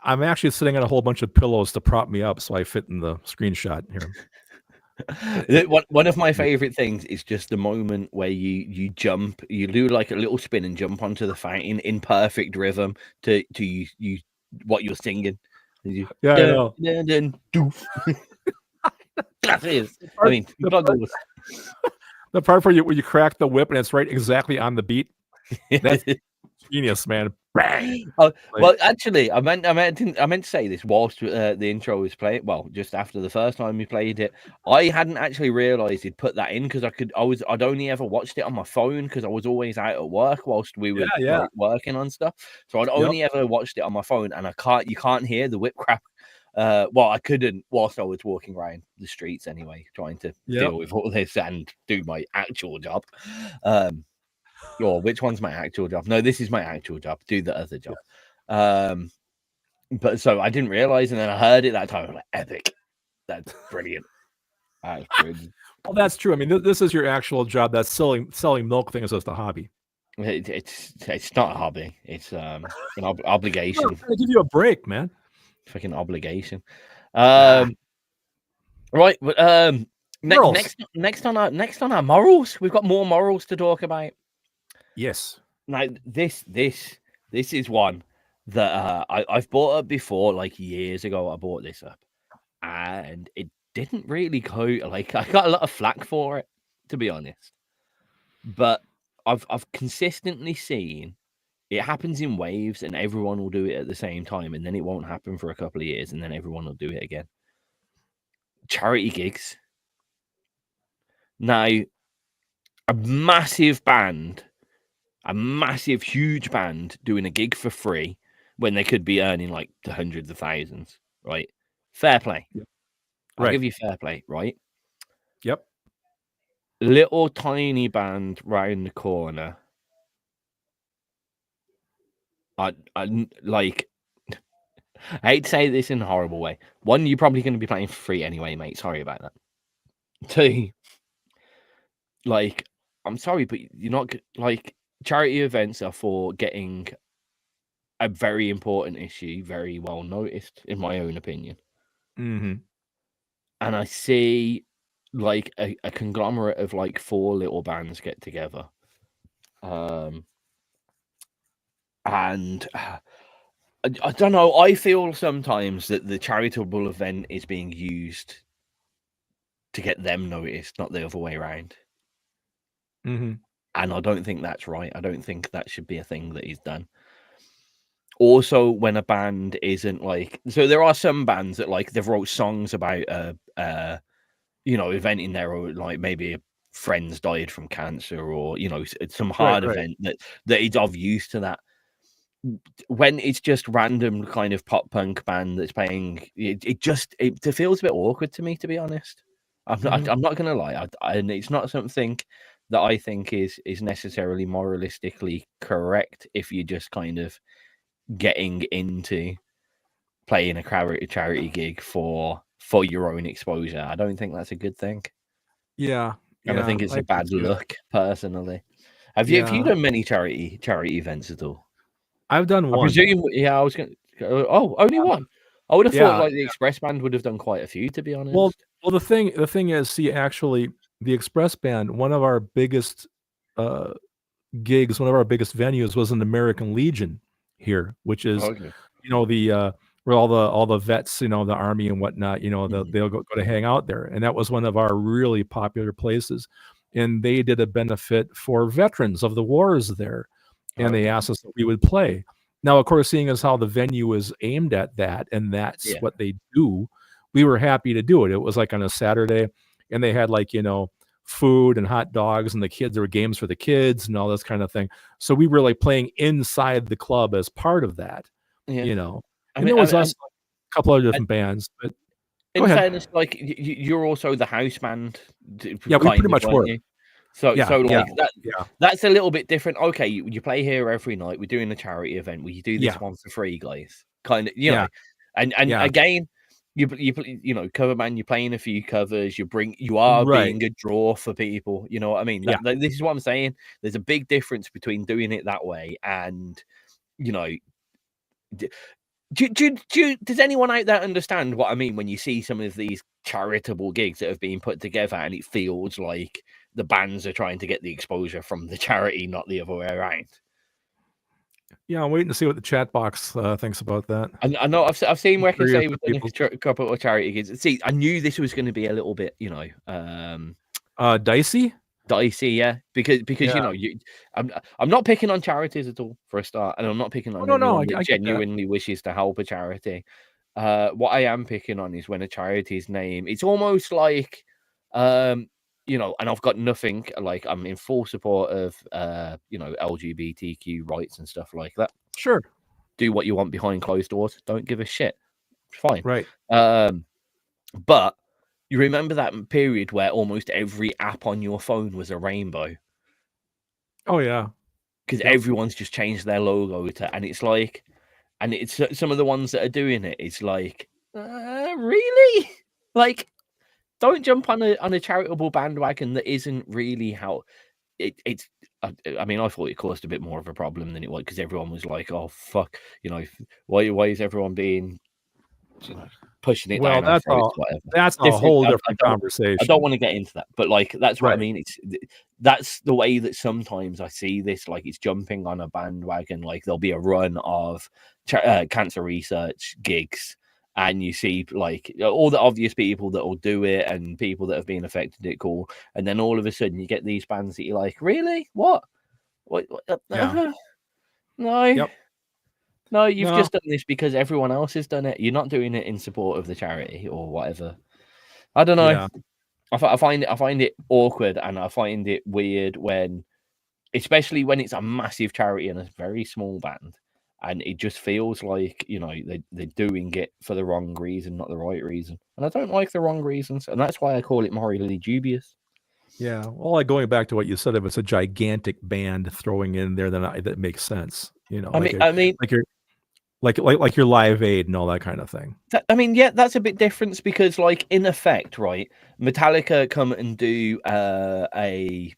I'm actually sitting on a whole bunch of pillows to prop me up so I fit in the screenshot here. One of my favorite things is just the moment where you jump, you do like a little spin and jump onto the fountain in perfect rhythm to you what you're singing. You, Yeah, I know. Doof. That is. I mean, the part where you crack the whip and it's right exactly on the beat. That's genius, man. Bang. Oh, well, actually, I meant to say this whilst the intro was playing. Well, just after the first time we played it, I hadn't actually realised he'd put that in because I'd only ever watched it on my phone because I was always out at work whilst we were like, working on stuff. So I'd only ever watched it on my phone, and you can't hear the whip crack. Well, I couldn't whilst I was walking around the streets anyway, trying to deal with all this and do my actual job. Or which one's my actual job? No, this is my actual job. Do the other job. But so I didn't realize, and then I heard it that time. I'm like, epic. That's brilliant. That's brilliant. Well, that's true. I mean, this is your actual job. That's selling milk things as a hobby. It's not a hobby. It's an obligation. I'm trying to give you a break, man. Fucking obligation. Right, but next on our morals, we've got more morals to talk about. Yes. Now this is one that I've bought up before, like years ago. I bought this up, and it didn't really go. Like I got a lot of flack for it, to be honest. But I've consistently seen it happens in waves, and everyone will do it at the same time, and then it won't happen for a couple of years, and then everyone will do it again. Charity gigs. Now, a massive band. A massive, huge band doing a gig for free when they could be earning like the hundreds of thousands, right? Fair play. Yep. I'll give you fair play, right? Yep. Little tiny band round the corner. I like. I hate to say this in a horrible way. One, you're probably going to be playing for free anyway, mate. Sorry about that. Two, like, I'm sorry, but you're not like. Charity events are for getting a very important issue very well noticed, in my own opinion. Mm-hmm. And I see like a conglomerate of like 4 little bands get together. And I don't know, I feel sometimes that the charitable event is being used to get them noticed, not the other way around. Mm-hmm. And I don't think that's right. I don't think that should be a thing that is done. Also, when a band isn't like, so there are some bands that like they've wrote songs about event in there, or like maybe a friend's died from cancer, or some hard event that is of use to that. When it's just random kind of pop punk band that's playing, it feels a bit awkward to me, to be honest. I'm not gonna lie, and it's not something that I think is necessarily moralistically correct if you're just kind of getting into playing a charity gig for your own exposure. I don't think that's a good thing. Yeah. And I think it's a bad look, personally. Have you done many charity events at all? I've done one. I was going to. Oh, only one. I would have thought like the Express Band would have done quite a few, to be honest. Well, the thing is, see, actually, the Express Band, one of our biggest gigs, one of our biggest venues was an American Legion here, which is where all the vets, the Army and whatnot, they'll go to hang out there, and that was one of our really popular places. And they did a benefit for veterans of the wars there, and they asked us if we would play. Now, of course, seeing as how the venue is aimed at that, and that's what they do, we were happy to do it. It was like on a Saturday, and they had like, food and hot dogs, and there were games for the kids and all this kind of thing. So we were like playing inside the club as part of that, and there was us, a couple of different bands, but in fairness, like you're also the house band. Yeah, we pretty much were. You? So Yeah, like yeah, that. yeah. That's a little bit different. Okay, you play here every night. We're doing a charity event. Will you do this Yeah. one for free, guys? Kind of, Yeah. know. And Yeah. again, you know, cover band. You're playing a few covers. You are Right. being a draw for people. You know what I mean? Yeah. This is what I'm saying. There's a big difference between doing it that way and, you know. Does anyone out there understand what I mean when you see some of these charitable gigs that have been put together and it feels like the bands are trying to get the exposure from the charity, not the other way around? Yeah, I'm waiting to see what the chat box thinks about that. I know I've seen where I can say Curious we've what done a couple of charity gigs. See, I knew this was going to be a little bit, you know, dicey. Dicey, yeah, because Yeah. you know, I'm not picking on charities at all for a start, and I'm not picking on anyone that I get that. genuinely wishes to help a charity. What I am picking on is when a charity's name, it's almost like, you know, and I've got nothing, like I'm in full support of, you know, LGBTQ rights and stuff like that. Sure. Do what you want behind closed doors. Don't give a shit. Fine. Right. But you remember that period where almost every app on your phone was a rainbow? Oh yeah. Because everyone's just changed their logo to, and it's like, and it's some of the ones that are doing it. It's like, really? Like, don't jump on a charitable bandwagon that isn't really how it's. I mean, I thought it caused a bit more of a problem than it was because everyone was like, "Oh fuck," you know, why is everyone being, you know, pushing it down our throats, whatever. That's a whole different conversation. I don't want to get into that, but like that's what Right. I mean. That's the way that sometimes I see this. Like it's jumping on a bandwagon. Like there'll be a run of cancer research gigs, and you see like all the obvious people that will do it, and people that have been affected. It cool, and then all of a sudden you get these bands that you're like, really, what? Yeah. No. Yep. No, you've just done this because everyone else has done it. You're not doing it in support of the charity or whatever. I don't know. Yeah. I find it awkward and I find it weird when, especially when it's a massive charity and a very small band, and it just feels like, you know, they're doing it for the wrong reason, not the right reason. And I don't like the wrong reasons, and that's why I call it morally dubious. Yeah. Well, like going back to what you said, if it's a gigantic band throwing in there, then that makes sense. You know, I mean, like your Live Aid and all that kind of thing. I mean, yeah, that's a bit different because, like, in effect, right, Metallica come and do a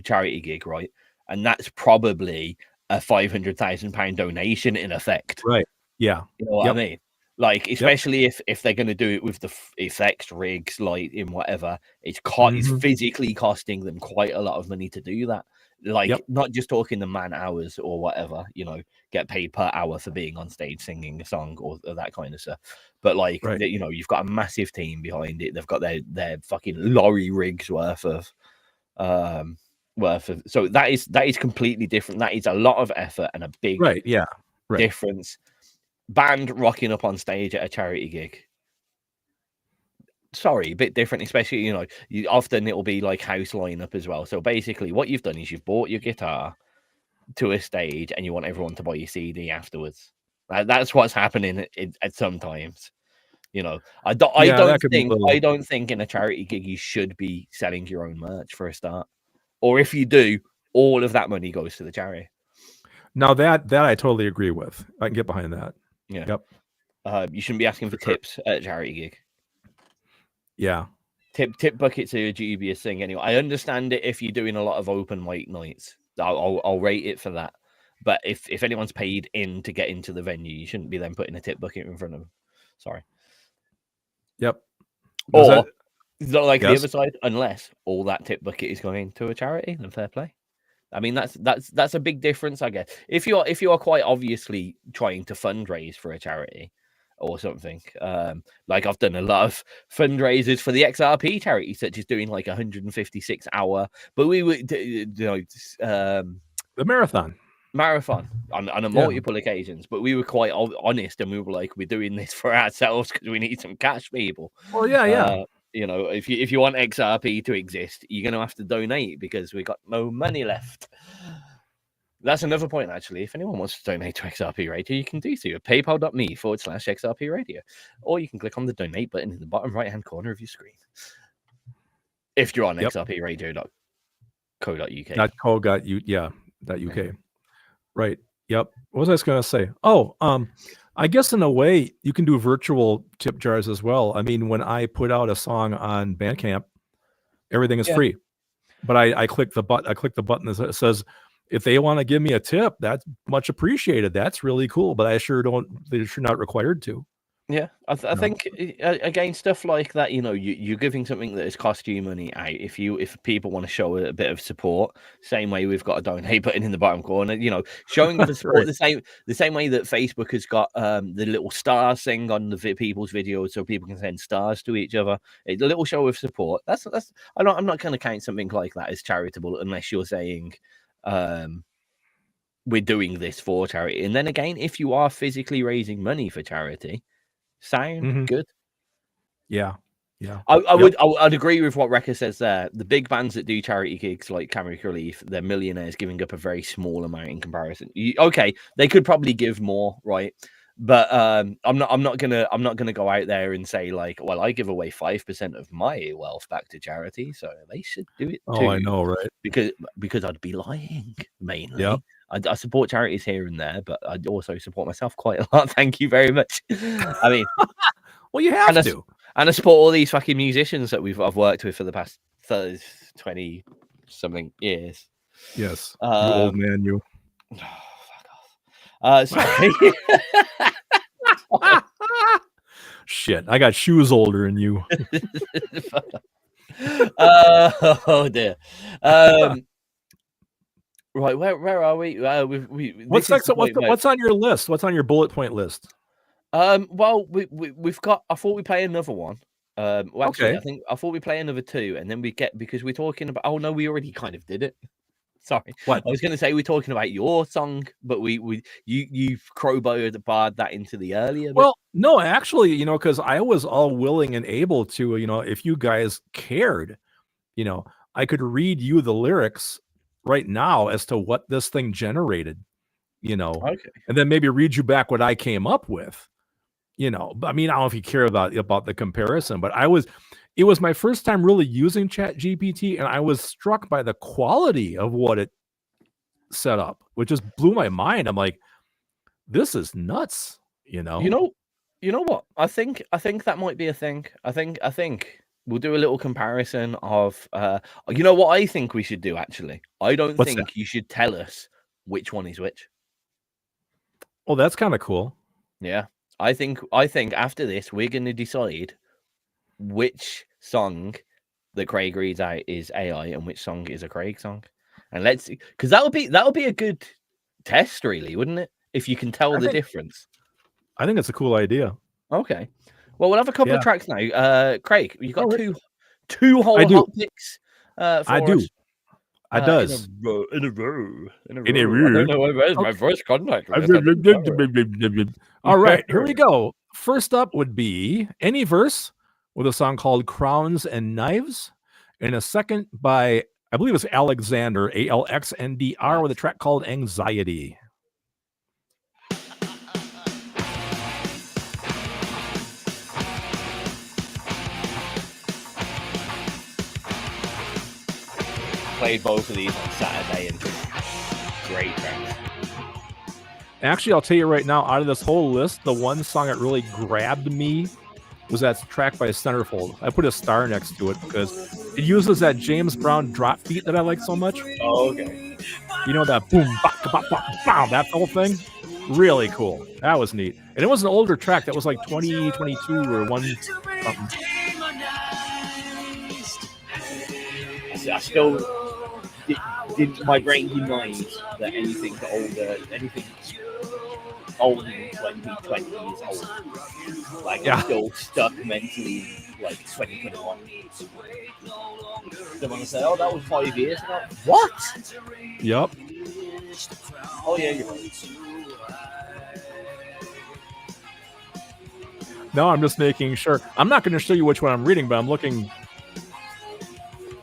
charity gig, right, and that's probably a £500,000 donation in effect, right? Yeah, you know what I mean. Like, especially if they're going to do it with the effects rigs, like in whatever, it's physically costing them quite a lot of money to do that. Like, not just talking the man hours or whatever, you know, get paid per hour for being on stage singing a song or that kind of stuff. But like, you know, you've got a massive team behind it. They've got their fucking lorry rigs worth of. So that is completely different. That is a lot of effort and a big difference. Band rocking up on stage at a charity gig. Sorry, a bit different, especially, you know, often it'll be like house lineup as well. So basically what you've done is you've bought your guitar to a stage and you want everyone to buy your CD afterwards. That's what's happening at sometimes. You know, I don't think in a charity gig you should be selling your own merch for a start. Or if you do, all of that money goes to the charity. Now that I totally agree with. I can get behind that. Yeah. Yep. You shouldn't be asking for tips at a charity gig. Yeah. Tip buckets are a dubious thing anyway. I understand it if you're doing a lot of open mic nights. I'll rate it for that. But if anyone's paid in to get into the venue, you shouldn't be then putting a tip bucket in front of them. Sorry. Yep. Or the other side, unless all that tip bucket is going to a charity, then fair play. I mean, that's a big difference, I guess. If you are quite obviously trying to fundraise for a charity or something, like I've done a lot of fundraisers for the XRP charity, such as doing like 156 hour, but we were, you know, the marathon on multiple occasions, but we were quite honest and we were like, we're doing this for ourselves because we need some cash, people. Well, yeah. You know, if you want XRP to exist, you're going to have to donate because we got no money left. That's another point, actually. If anyone wants to donate to XRP Radio, you can do so at paypal.me/XRP Radio, or you can click on the donate button in the bottom right-hand corner of your screen. If you're on xrpradio.co.uk. .uk. Right. Yep. What was I going to say? Oh, I guess in a way you can do virtual tip jars as well. I mean, when I put out a song on Bandcamp, everything is free, but I click the button that says, if they want to give me a tip, that's much appreciated. That's really cool, but they're sure not required to. Yeah, I think again, stuff like that. You're giving something that has cost you money out. If people want to show a bit of support, same way we've got a donate button in the bottom corner. Showing the support the same way that Facebook has got the little star thing on the people's videos, so people can send stars to each other. It's a little show of support. That's I'm not going to count something like that as charitable unless you're saying we're doing this for charity. And then again, if you are physically raising money for charity. Sound good. Yeah. I'd agree with what Rekka says there. The big bands that do charity gigs like Comic Relief, they're millionaires giving up a very small amount in comparison. Okay, they could probably give more, right? But I'm not gonna go out there and say like, well, I give away 5% of my wealth back to charity, so they should do it too. Oh, I know, right? Because I'd be lying mainly. Yeah. I support charities here and there, but I also support myself quite a lot. Thank you very much. I mean, well, you have to. And I support all these fucking musicians that I've worked with for the past 20 something years. Yes, you old man, you. Oh, fuck off. Sorry. Shit, I got shoes older than you. Oh dear. Right, where are we? What's next? What's on your list? What's on your bullet point list? Well, we've got. I thought we play another one. Well, actually, Okay. I thought we play another two, and then because we're talking about. Oh no, we already kind of did it. Sorry, what? I was going to say we're talking about your song, but you've crowbarred that into the earlier bit. Well, no, actually, because I was all willing and able to, if you guys cared, I could read you the lyrics right now as to what this thing generated, Okay. and then maybe read you back what I came up with, I mean, I don't know if you care about the comparison, but it was my first time really using ChatGPT, and I was struck by the quality of what it set up, which just blew my mind. I'm like, this is nuts, You know what? I think that might be a thing. I think we'll do a little comparison of what I think we should do actually. I don't What's think that? you should tell us which one is which. Oh, that's kind of cool. Yeah. I think after this we're going to decide which song that Craig reads out is AI and which song is a Craig song. And let's see, because that'll be a good test, really, wouldn't it? If you can tell the difference. I think it's a cool idea. Okay. Well, we'll have a couple of tracks now. Craig, you got two whole hot picks. I do. Us. I does. In a row. In a I row. don't know where's my voice contact. All right, here we go. First up would be Anyverse with a song called Crowns and Knives, and a second by, I believe it's Alxndr, Alxndr, with a track called Anxiety. Played both of these on Saturday and great tracks. Actually, I'll tell you right now, out of this whole list, the one song that really grabbed me was that track by Centerfold. I put a star next to it because it uses that James Brown drop beat that I like so much. Oh, okay. That boom, bop, bop, bop, bop, that whole thing. Really cool. That was neat. And it was an older track that was like 2022 or one something. I still did my brain denies that anything older than 2020 is old. Like, I'm still stuck mentally, like 2021. Someone say, "Oh, that was 5 years ago." What? Yep. Oh yeah, you're right. No, I'm just making sure. I'm not going to show you which one I'm reading, but I'm looking.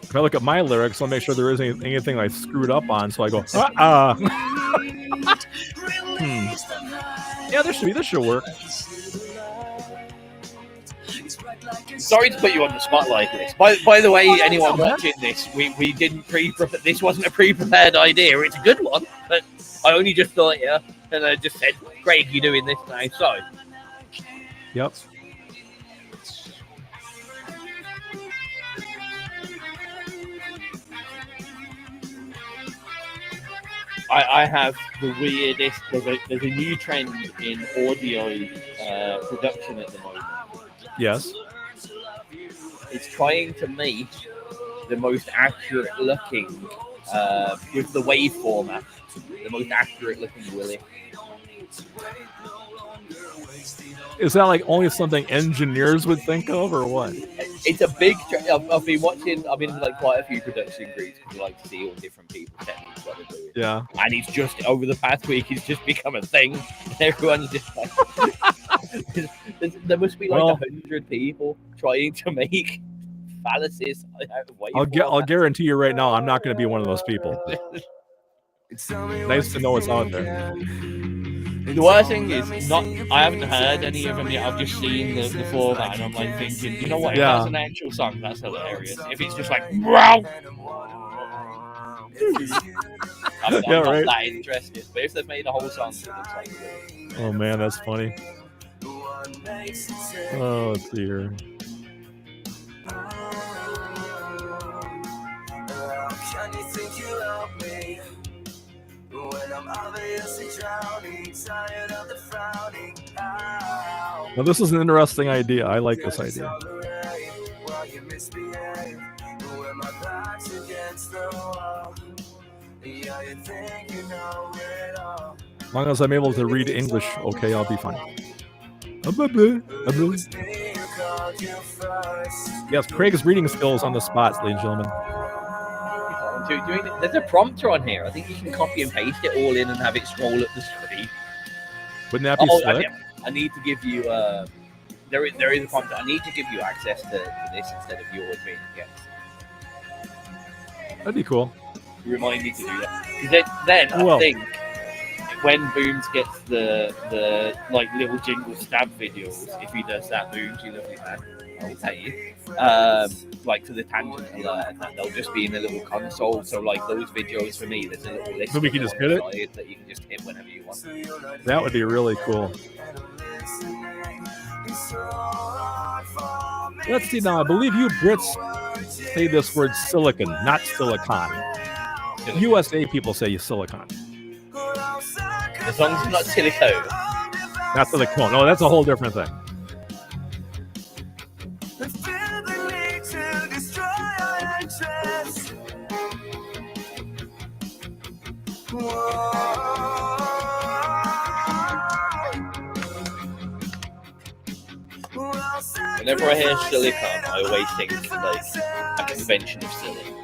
If I look at my lyrics, I'll make sure there isn't anything I screwed up on. So I go, Yeah, this should work. Sorry to put you on the spot like this. By the way, anyone watching this, we didn't this wasn't a pre-prepared idea. It's a good one, but I only just thought, and I just said, Craig, you're doing this now, so. Yep. I have the weirdest. There's a new trend in audio production at the moment. Yes. It's trying to make the most accurate looking with the wave format, the most accurate looking Willie. Is that like only something engineers would think of, or what? It's a big. I've been watching. I've been in like quite a few production groups because you like to see all different people techniques what they're doing. Yeah. And it's just over the past week, it's just become a thing. Everyone's just like, there must be like 100 people trying to make phalluses out of wave. I'll guarantee you right now, I'm not going to be one of those people. Nice to know it's out there. The worst thing is I haven't heard any of them yet. I've just seen the format, and I'm like thinking, you know what? If that's an actual song, that's hilarious. If it's just like, wow, I'm not that interested. But if they've made a whole song, it looks like it. Oh man, that's funny. Oh, let's see here. Can you think you love me? When I'm obviously drowning, tired of the frowning. Now this is an interesting idea. I like this idea. As long as I'm able to read English, okay, I'll be fine. Yes, Craig's reading skills on the spot, ladies and gentlemen. There's a prompter on here. I think you can copy and paste it all in and have it scroll up the screen. Wouldn't that be slick? I need to give you there is a prompter. I need to give you access to this instead of yours being a guest. That'd be cool. Remind me to do that. Then I think when Booms gets the like little jingle stab videos, if he does that, Booms, you lovely man, I'll tell you. Like to the tangent alert, and that they'll just be in a little console. So like those videos for me, there's a little list. So we can just hit it. That you can just hit whenever you want. That would be really cool. Let's see now. I believe you Brits say this word silicon, not silicon. USA people say silicon. As long as it's not silicone. Not silicone. No, that's a whole different thing. Whenever I hear silicon, I always think like a convention of silly.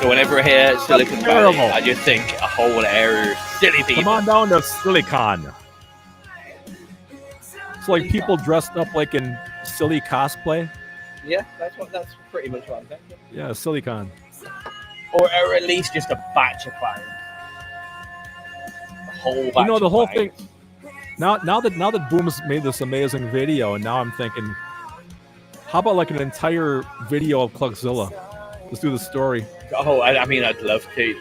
So whenever I hear Silicon Valley, I just think a whole area of silly people. Come on down to Silicon. It's like people dressed up like in silly cosplay. Yeah, that's pretty much what I'm thinking. Yeah, Silicon. Or at least just a batch of clowns. A whole batch. You know, the whole clowns. thing. Now that Boom's made this amazing video, and now I'm thinking, how about like an entire video of Cluckzilla? Let's do the story. Oh, I mean, I'd love to.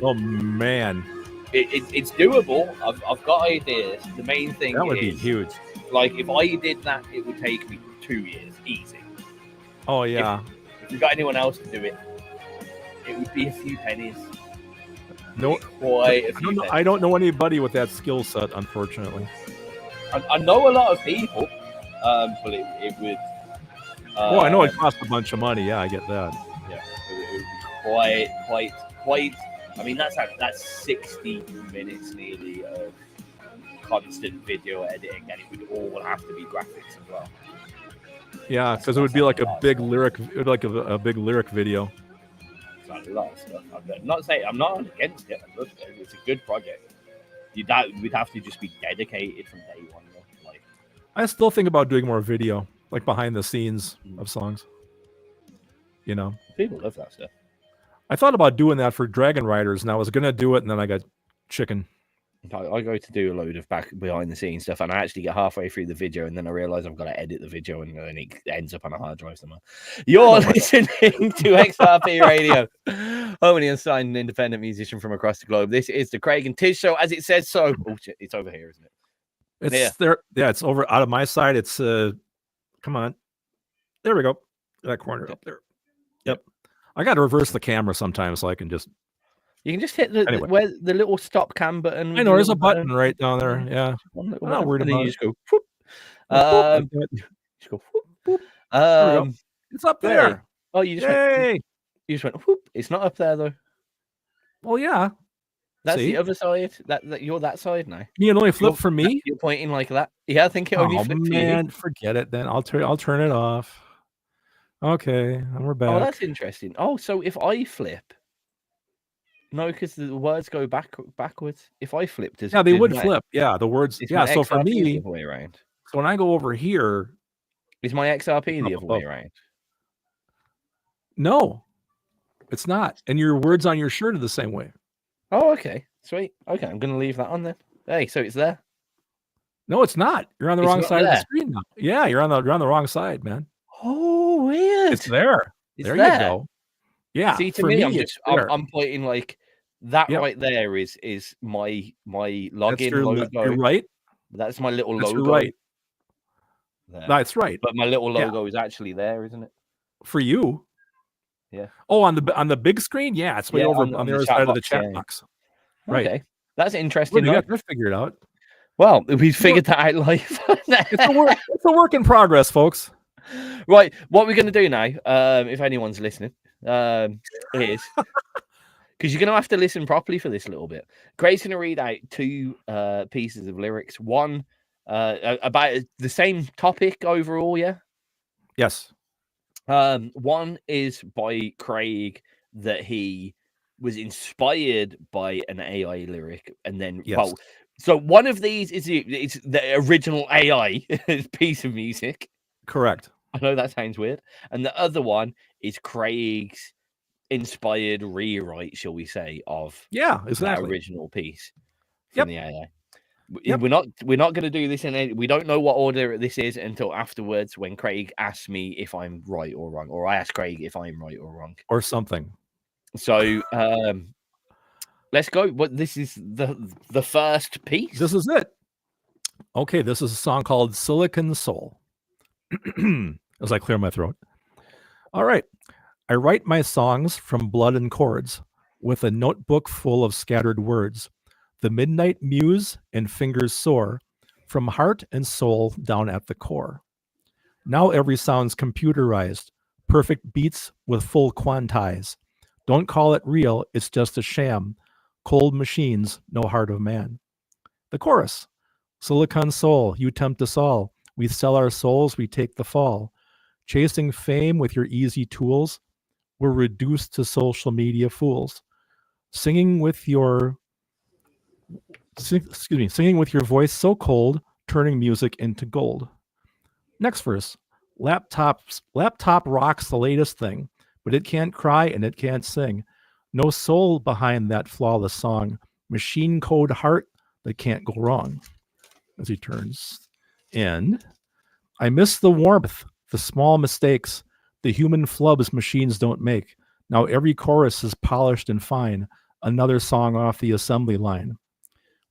Oh man, it's doable. I've got ideas. The main thing that would be huge. Like if I did that, it would take me 2 years, easy. Oh yeah. If you got anyone else to do it, it would be a few pennies. No, I don't know anybody with that skill set, unfortunately. I know a lot of people, but it would. I know it costs a bunch of money. Yeah, I get that. Yeah, it would be quite. I mean, that's 60 minutes nearly of constant video editing, and it would all have to be graphics as well. Yeah, because it would be like a big lyric, a big lyric video. A lot of stuff. I'm not against it. It's a good project. We'd have to just be dedicated from day one. Like, I still think about doing more video, like behind the scenes of songs. You know, people love that stuff. I thought about doing that for Dragon Riders, and I was gonna do it, and then I got chicken. I go to do a load of behind the scenes stuff, and I actually get halfway through the video, and then I realize I've got to edit the video, and then it ends up on a hard drive somewhere. You're listening to XRP Radio, home of the unsigned independent musician from across the globe. This is the Craig and Tiz Show, as it says so. Oh shit, it's over here, isn't it? It's there. Yeah, it's over out of my side. It's come on. There we go. That corner up there. Yep. I got to reverse the camera sometimes so I can just. You can just hit where the little stop cam button. I know there's a button right down there. Yeah. I'm not worried about it. Just go. Whoop. Just go. Whoop, whoop. It's up there. Oh, you just went. Whoop. It's not up there though. Well, yeah. That's the other side. That you're that side now. You can only flip for me. You're pointing like that. Yeah, I think it only flipped for you. Forget it. Then I'll turn it off. Okay, and we're back. Oh, that's interesting. Oh, so if I flip. No, because the words go backwards. If I flipped, yeah, they would flip. Yeah, the words. Yeah, so for me, the other way around. So when I go over here, is my XRP the other way around? No, it's not. And your words on your shirt are the same way. Oh, okay, sweet. Okay, I'm gonna leave that on there. Hey, so it's there. No, it's not. You're on the wrong side of the screen now. Yeah, you're on the wrong side, man. Oh, weird. It's there. There you go. Yeah. See, to me, I'm pointing like. That right there is my login logo. You're right. That's my little logo. You're right. There. That's right. But my little logo is actually there, isn't it? For you. Yeah. Oh, on the big screen? Yeah, it's way over on the other side of the chat box. Right. Okay. That's interesting. Well, you figured it out. Well, we figured that out live. It's a work in progress, folks. Right. What we're going to do now, if anyone's listening, is... because you're going to have to listen properly for this a little bit. Craig's going to read out two pieces of lyrics. One about the same topic overall, yeah? Yes. One is by Craig that he was inspired by an AI lyric. And then, well, so one of these is the original AI piece of music. Correct. I know that sounds weird. And the other one is Craig's inspired rewrite, shall we say, of that original piece from the AI. We're not going to do this we don't know what order this is until afterwards when Craig asks me if I'm right or wrong, or I ask Craig if I'm right or wrong or something. So let's go. But this is the first piece. This is it. Okay, this is a song called Silicon Soul. As I clear my throat. All right. I write my songs from blood and chords, with a notebook full of scattered words. The midnight muse and fingers sore, from heart and soul down at the core. Now every sound's computerized, perfect beats with full quantize. Don't call it real, it's just a sham. Cold machines, no heart of man. The chorus. Silicon Soul, you tempt us all. We sell our souls, we take the fall. Chasing fame with your easy tools, we're reduced to social media fools. Singing with your voice so cold, turning music into gold. Next verse. Laptop rocks the latest thing, but it can't cry and it can't sing. No soul behind that flawless song. Machine code heart that can't go wrong. As he turns. And I miss the warmth, the small mistakes, the human flubs machines don't make. Now every chorus is polished and fine. Another song off the assembly line.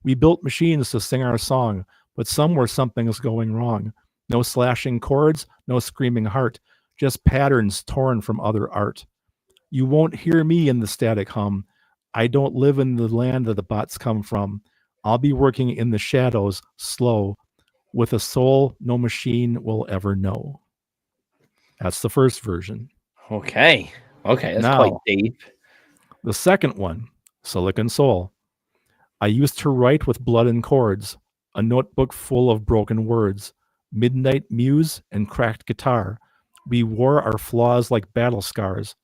We built machines to sing our song, but somewhere something is going wrong. No slashing chords, no screaming heart, just patterns torn from other art. You won't hear me in the static hum. I don't live in the land that the bots come from. I'll be working in the shadows, slow, with a soul no machine will ever know. That's the first version. Okay, that's quite deep. The second one, Silicon Soul. I used to write with blood and chords, a notebook full of broken words, midnight muse and cracked guitar. We wore our flaws like battle scars.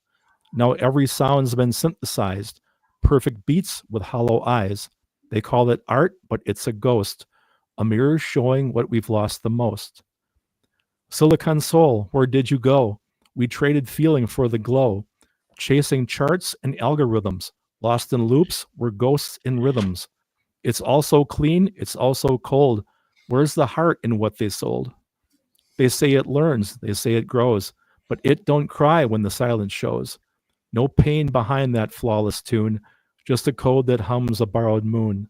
Now every sound's been synthesized, perfect beats with hollow eyes. They call it art, but it's a ghost, a mirror showing what we've lost the most. Silicon Soul, where did you go? We traded feeling for the glow. chasing charts and algorithms. Lost in loops, we're ghosts in rhythms. It's also clean, it's also cold. Where's the heart in what they sold? They say it learns, they say it grows, but it don't cry when the silence shows. No pain behind that flawless tune, just a code that hums a borrowed moon.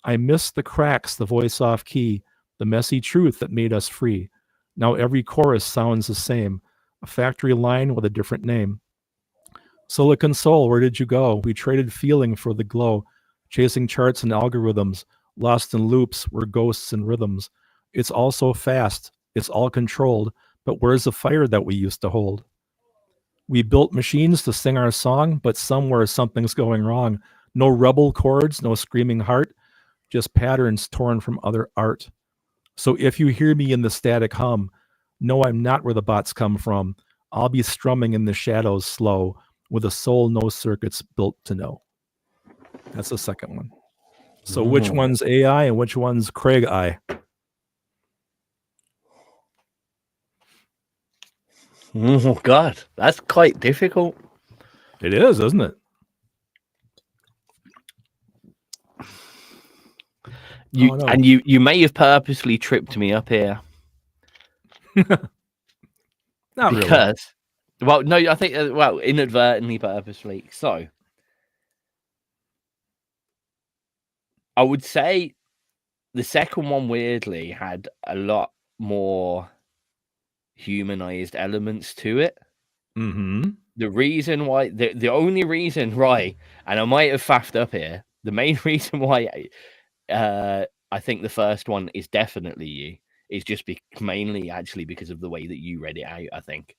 I miss the cracks, the voice off key, the messy truth that made us free. Now every chorus sounds the same, a factory line with a different name. Silicon Soul, where did you go? We traded feeling for the glow, chasing charts and algorithms, lost in loops, we're ghosts and rhythms. It's all so fast, it's all controlled, but where's the fire that we used to hold? We built machines to sing our song, but somewhere something's going wrong. No rebel chords, no screaming heart, just patterns torn from other art. So if you hear me in the static hum, know I'm not where the bots come from. I'll be strumming in the shadows slow, with a soul no circuits built to know. That's the second one. So which one's AI and which one's Craig I? Oh God, that's quite difficult. It is, isn't it? You may have purposely tripped me up here. Not because, really. Well, no, I think, inadvertently, purposely. So, I would say the second one, weirdly, had a lot more humanized elements to it. Mm-hmm. The reason why, the only reason, right, and I might have faffed up here, the main reason why I think the first one is definitely you is just mainly actually because of the way that you read it out, I think.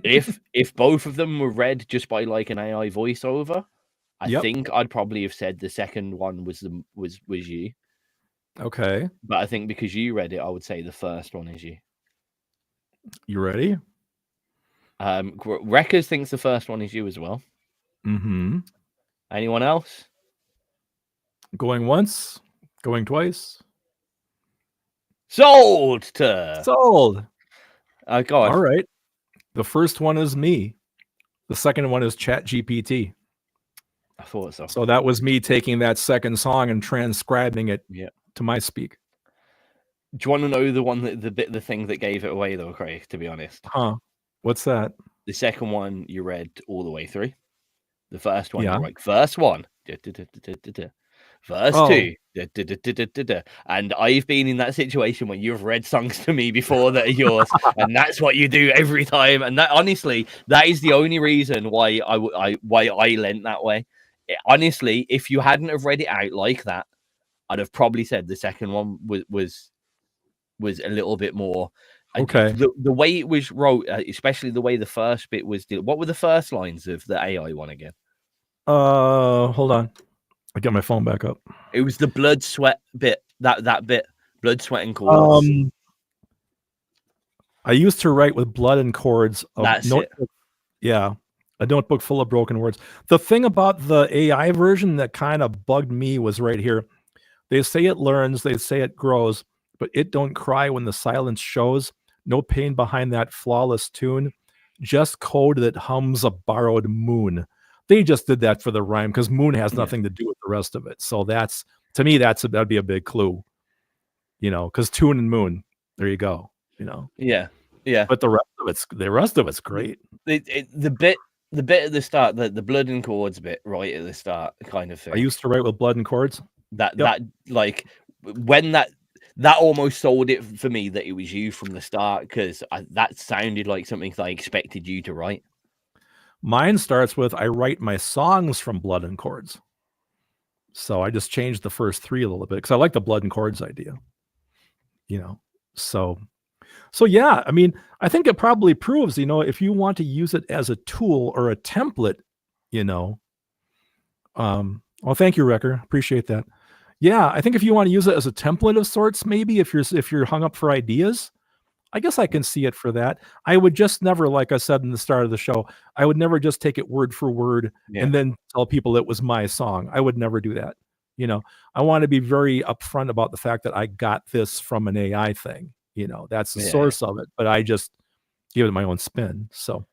If both of them were read just by like an AI voiceover, I think I'd probably have said the second one was you. Okay. But I think because you read it, I would say the first one is you. You ready? Wreckers thinks the first one is you as well. Mm-hmm. Anyone else? Going once, going twice. Sold. Go on. God. All right. The first one is me. The second one is ChatGPT. I thought so. So that was me taking that second song and transcribing it to my speak. Do you want to know the one the thing that gave it away though, Craig? To be honest. Huh? What's that? The second one you read all the way through. The first one, Yeah. you're like, verse 1, verse 2, and I've been in that situation when you've read songs to me before that are yours, and that's what you do every time. And that, honestly, that is the only reason why I lent that way. Honestly, if you hadn't have read it out like that, I'd have probably said the second one was a little bit more. Okay. The way it was wrote, especially the way the first bit was. What were the first lines of the AI one again? Hold on. I get my phone back up. It was the blood, sweat bit. That bit, blood, sweat, and chords. I used to write with blood and chords. That's it. Yeah, a notebook full of broken words. The thing about the AI version that kind of bugged me was right here. They say it learns, they say it grows, but it don't cry when the silence shows. No pain behind that flawless tune. Just code that hums a borrowed moon. They just did that for the rhyme because moon has nothing to do with the rest of it. So that's, to me, that'd be a big clue, because tune and moon, there you go, Yeah. But the rest of it's great. The bit at the start, the blood and chords bit right at the start, kind of thing. I used to write with blood and chords. That like when that almost sold it for me that it was you from the start, because that sounded like something that I expected you to write. Mine starts with, I write my songs from blood and chords. So I just changed the first three a little bit because I like the blood and chords idea. So yeah, I mean, I think it probably proves, if you want to use it as a tool or a template, well, thank you, Wrecker. Appreciate that. Yeah, I think if you want to use it as a template of sorts, maybe if you're hung up for ideas, I guess I can see it for that. I would just never, like I said in the start of the show, I would never just take it word for word and then tell people it was my song. I would never do that. I want to be very upfront about the fact that I got this from an AI thing. That's the source of it, but I just give it my own spin. So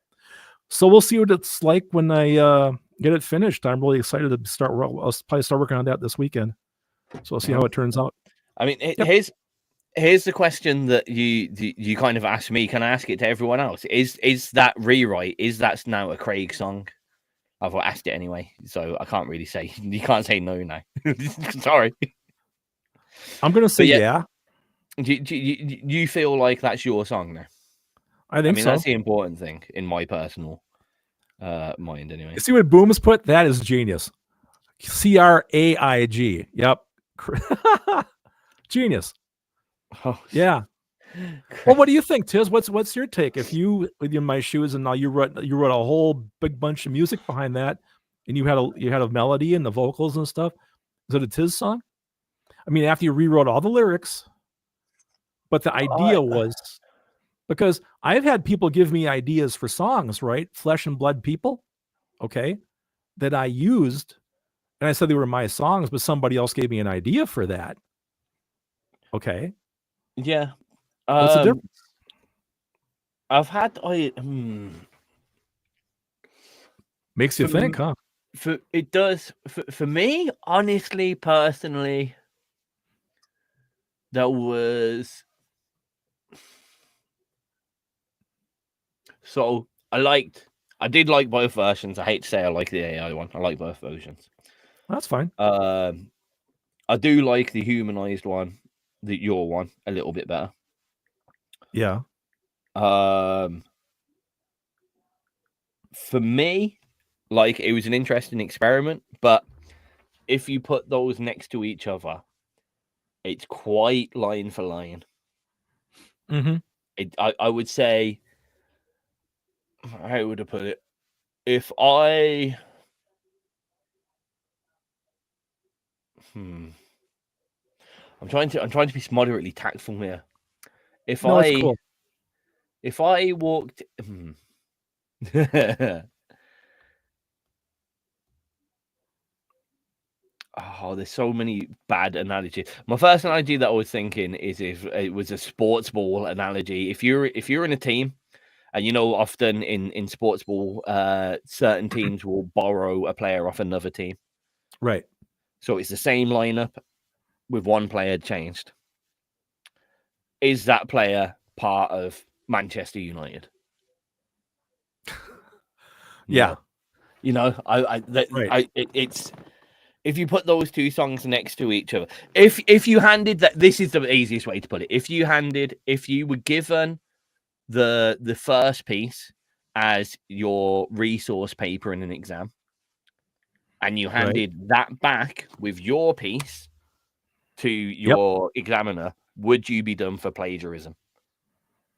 So we'll see what it's like when I get it finished. I'm really excited to start. I'll probably start working on that this weekend. So we'll see how it turns out. I mean, Yep. here's the question that you kind of asked me. Can I ask it to everyone else? Is that rewrite? Is that now a Craig song? I've asked it anyway, so I can't really say. You can't say no now. Sorry. I'm gonna say yeah. Do you feel like that's your song now? I think so. That's the important thing in my personal mind, anyway. You see what Boom's put? That is genius. CRAIG. Yep. Genius. Oh yeah. Well, what do you think, Tiz? What's your take? If you with in my shoes and now you wrote a whole big bunch of music behind that, and you had a melody and the vocals and stuff, is it a Tiz song? I mean, after you rewrote all the lyrics, but the idea was because I've had people give me ideas for songs, right? Flesh and Blood People, okay, that I used, and I said they were my songs, but somebody else gave me an idea for that. Okay. Yeah. What's the difference? I've had Makes you think, huh? It does. For me, honestly, personally, that was so I did like both versions. I hate to say I like the AI one. I like both versions. That's fine. I do like the humanized one, your one, a little bit better. Yeah. For me, like, it was an interesting experiment, but if you put those next to each other, it's quite line for line. Mm-hmm. I would say, how would I put it? If I I'm trying to be moderately tactful here. If I walked oh, there's so many bad analogies. My first analogy that I was thinking is if it was a sports ball analogy. If you're in a team, and often in sports ball, certain teams will borrow a player off another team. Right. So it's the same lineup with one player changed. Is that player part of Manchester United? Yeah. No. Right. It's if you put those two songs next to each other, if you handed that, this is the easiest way to put it. If you were given the first piece as your resource paper in an exam, and you handed that back with your piece to your examiner, would you be done for plagiarism?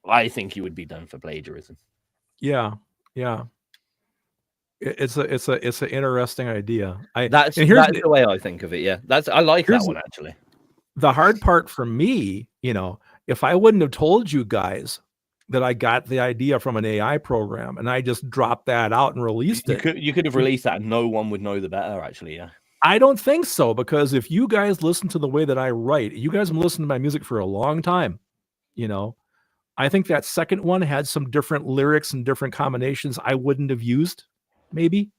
I think you would be done for plagiarism. Yeah. It's an interesting idea. That's the way I think of it. Yeah, I like that one actually. The hard part for me, if I wouldn't have told you guys that I got the idea from an AI program and I just dropped that out and released it, you could have released that and no one would know the better. Actually, yeah. I don't think so, because if you guys listen to the way that I write, you guys have listened to my music for a long time. I think that second one had some different lyrics and different combinations I wouldn't have used. Maybe.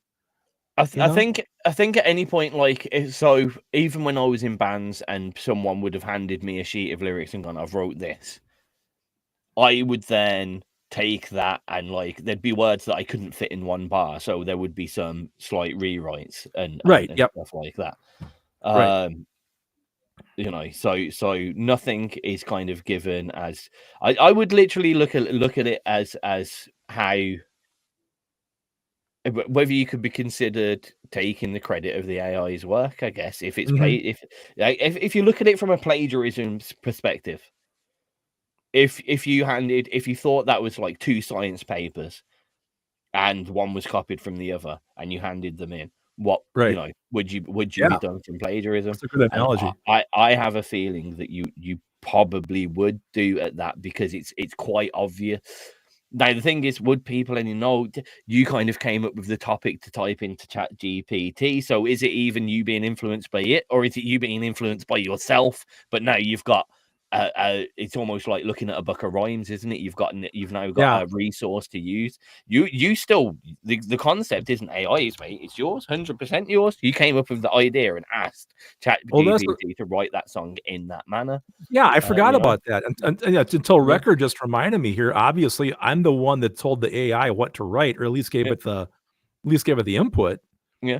I think at any point, like, so even when I was in bands and someone would have handed me a sheet of lyrics and gone, I've wrote this, I would then take that and, like, there'd be words that I couldn't fit in one bar, so there would be some slight rewrites and stuff like that. So nothing is kind of given as I would literally look at it as how, whether you could be considered taking the credit of the AI's work, I guess, if it's if you look at it from a plagiarism perspective. If you thought that was like two science papers and one was copied from the other and you handed them in, would you be done from plagiarism? That's a good analogy. I have a feeling that you probably would do at that, because it's quite obvious. Now the thing is, would people, and you kind of came up with the topic to type into ChatGPT, so is it even you being influenced by it, or is it you being influenced by yourself, but now you've got it's almost like looking at a book of rhymes, isn't it? You've now got a resource to use. You still the concept isn't AI's, mate. It's yours, 100% yours. You came up with the idea and asked ChatGPT to write that song in that manner. Yeah, I forgot about that, and until Record just reminded me here. Obviously, I'm the one that told the AI what to write, or at least gave it the input. Yeah,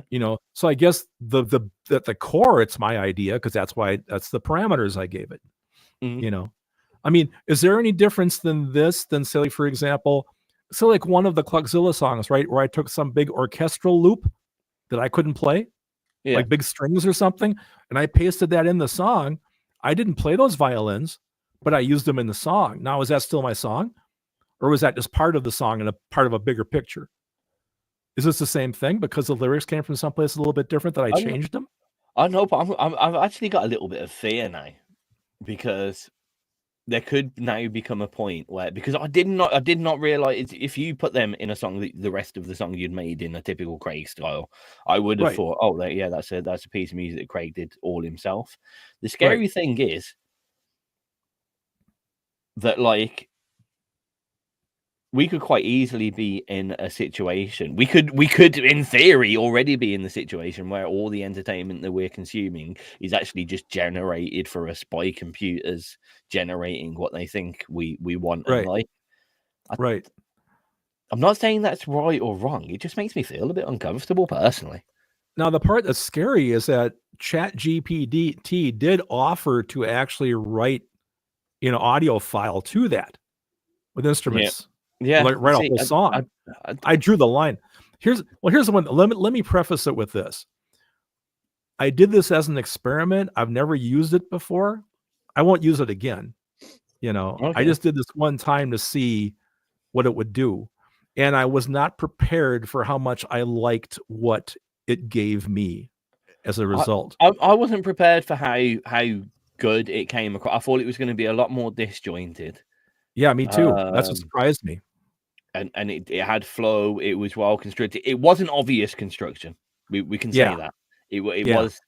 so I guess the core, it's my idea, because that's the parameters I gave it. I mean, is there any difference than say, for example, like one of the Cluckzilla songs, right, where I took some big orchestral loop that I couldn't play, like big strings or something, and I pasted that in the song. I didn't play those violins, but I used them in the song. Now, is that still my song, or was that just part of the song and a part of a bigger picture? Is this the same thing because the lyrics came from someplace a little bit different that I changed them? I know, but I've actually got a little bit of fear now, because there could now become a point where, because I did not realize, if you put them in a song, the rest of the song you'd made in a typical Craig style, I would have thought, oh, that's a piece of music that Craig did all himself. The scary thing is that, like, we could quite easily be in a situation. We could, in theory, already be in the situation where all the entertainment that we're consuming is actually just generated for us by computers generating what they think we want and like. I'm not saying that's right or wrong. It just makes me feel a bit uncomfortable personally. Now, the part that's scary is that ChatGPT did offer to actually write an audio file to that with instruments. Yeah, like write a whole song. I drew the line. Here's the one. Let me preface it with this. I did this as an experiment. I've never used it before. I won't use it again. I just did this one time to see what it would do, and I was not prepared for how much I liked what it gave me as a result. I wasn't prepared for how good it came across. I thought it was going to be a lot more disjointed. Yeah, me too. That's what surprised me. And it had flow. It was well constructed. It wasn't obvious construction. We can say that. It was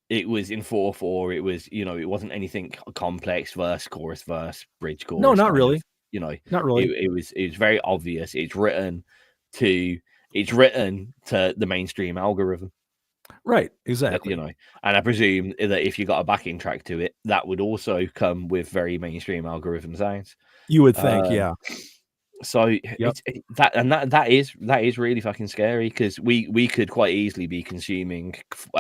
in 4/4. It was, it wasn't anything complex, verse, chorus, bridge, chorus. No, not really. Not really. It was very obvious. It's written to the mainstream algorithm. Right, exactly. And I presume that if you got a backing track to it, that would also come with very mainstream algorithm sounds. You would think, yeah. So that is really fucking scary, because we could quite easily be consuming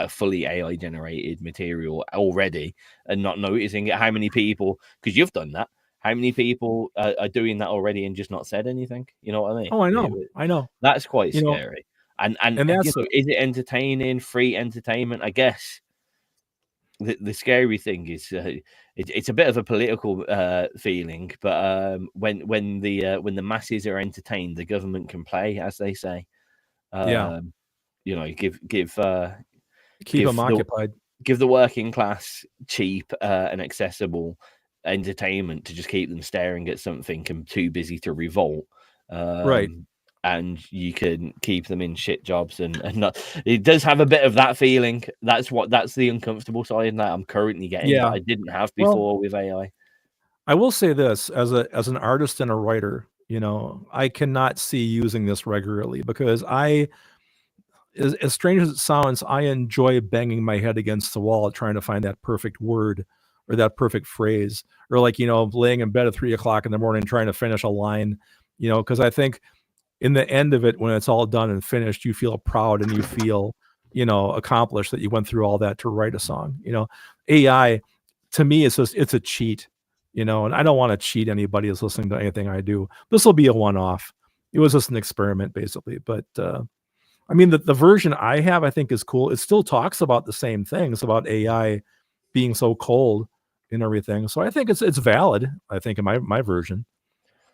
fully AI generated material already and not noticing it. How many people? Because you've done that. How many people are doing that already and just not said anything? You know what I mean? Oh, I know. That's quite scary. And that's, is it entertaining? Free entertainment? I guess the scary thing is it's a bit of a political feeling, but when the masses are entertained, the government can play, as they say. Keep them occupied. Give the working class cheap and accessible entertainment to just keep them staring at something and too busy to revolt. And you can keep them in shit jobs and not. It does have a bit of that feeling. That's the uncomfortable side that I'm currently getting. That I didn't have before with AI. I will say this, as an artist and a writer, I cannot see using this regularly, because as strange as it sounds, I enjoy banging my head against the wall trying to find that perfect word or that perfect phrase, or like, laying in bed at 3 o'clock in the morning trying to finish a line, because I think in the end of it, when it's all done and finished, you feel proud and you feel, accomplished that you went through all that to write a song. AI, to me, it's a cheat, and I don't want to cheat anybody who's listening to anything I do. This will be a one-off. It was just an experiment, basically. But I mean, the version I have, I think, is cool. It still talks about the same things about AI being so cold and everything. So I think it's valid, I think, in my version,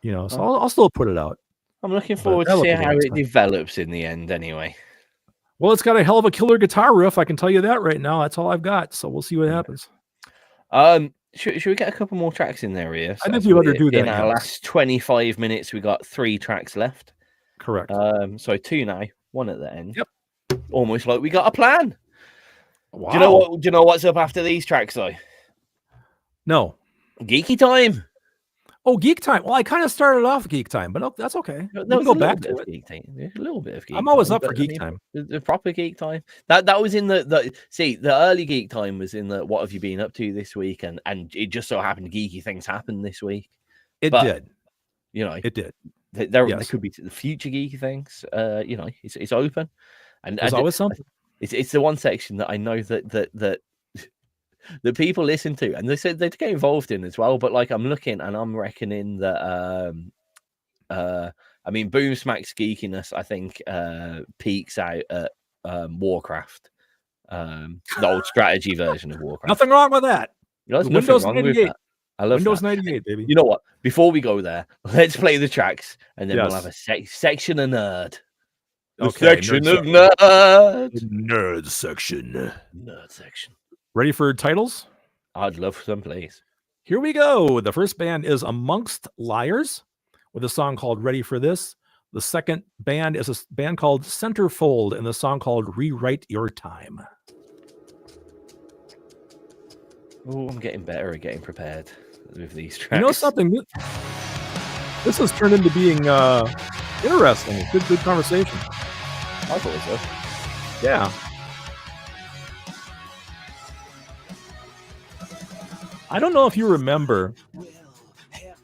so I'll still put it out. I'm looking forward to see how it develops in the end anyway. Well, it's got a hell of a killer guitar riff, I can tell you that right now. That's all I've got. So we'll see what happens. Should we get a couple more tracks in there, Ian? I think we better do that. In our last 25 minutes, we got 3 tracks left. Correct. So 2 now, 1 at the end. Yep. Almost like we got a plan. Wow. Do you know what's up after these tracks, though? No. Geeky time. Oh, Geek Time. Well, I kind of started off Geek Time, but that's okay. No, We can go there's a back little to bit of it. geek time. There's a little bit of geek I'm always time, up for but, Geek Time. The proper geek time. That was in the see, the early geek time was in the what have you been up to this week, and it just so happened geeky things happened this week. It But, did. You know, It did. there Yes. could be the future geeky things. You know, it's open, and There's always something. It's the one section that I know that that people listen to, and they said they get involved in as well. But like, I'm looking and I'm reckoning that I mean, Boom Smack's geekiness, I think, peaks out at Warcraft, the old strategy version of Warcraft. Nothing wrong with that. You know, there's Windows nothing wrong with 98. that. I love Windows that. 98, baby. You know what? Before we go there, let's play the tracks, and then we'll Yes. have a section of nerd. The Okay, section nerd of nerd. Nerd section. Nerd section. Ready for titles? I'd love some, please. Here we go. The first band is Amongst Liars with a song called Ready for This. The second band is a band called Centerfold and the song called Rewrite Your Time. Oh, I'm getting better at getting prepared with these tracks. You know something? This has turned into being interesting. Good conversation. I thought so. Yeah. I don't know if you remember,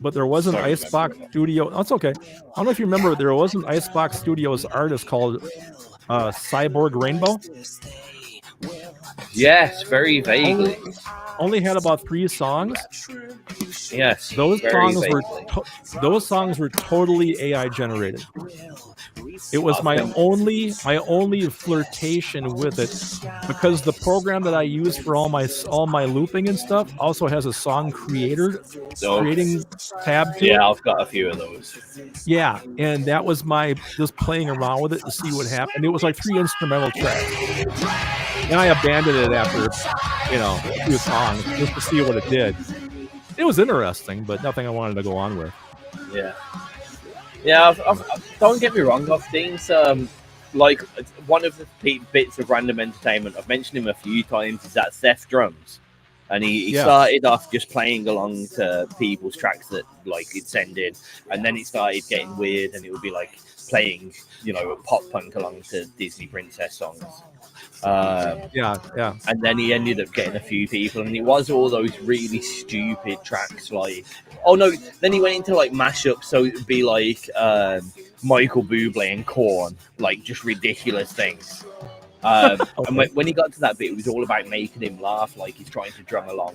but there was an Icebox Studio. That's okay. I don't know if you remember, there was an Icebox Studios artist called Cyborg Rainbow. Yes, very vaguely. Only had about 3 songs. Yes, Those very songs vaguely. those songs were totally AI generated. It was my only flirtation with it, because the program that I use for all my looping and stuff also has a song creating tab to it. Yeah, I've got a few of those. Yeah, and that was my just playing around with it to see what happened. It was like 3 instrumental tracks, and I abandoned it after a few songs just to see what it did. It was interesting, but nothing I wanted to go on with. Yeah, don't get me wrong. I've seen some, like, one of the bits of random entertainment, I've mentioned him a few times, is that Seth Drums. And he started off just playing along to people's tracks that, like, he'd send in. And then it started getting weird, and it would be, like, playing, pop punk along to Disney princess songs. And then he ended up getting a few people, and it was all those really stupid tracks, like, then he went into like mashups, so it would be like Michael Bublé and Korn, like just ridiculous things. And when he got to that bit, it was all about making him laugh, like he's trying to drum along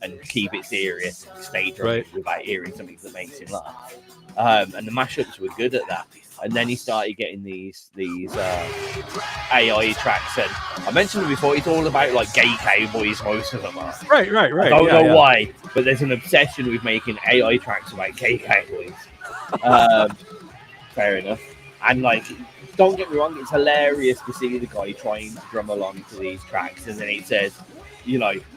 and keep it serious and stay drumming without hearing something that makes him laugh. And the mashups were good at that. And then he started getting these AI tracks, and I mentioned it before. It's all about like gay cowboys. Most of them are. Right. I don't know why, but there's an obsession with making AI tracks about gay cowboys. Fair enough. And like, don't get me wrong, it's hilarious to see the guy trying to drum along to these tracks, and then it says,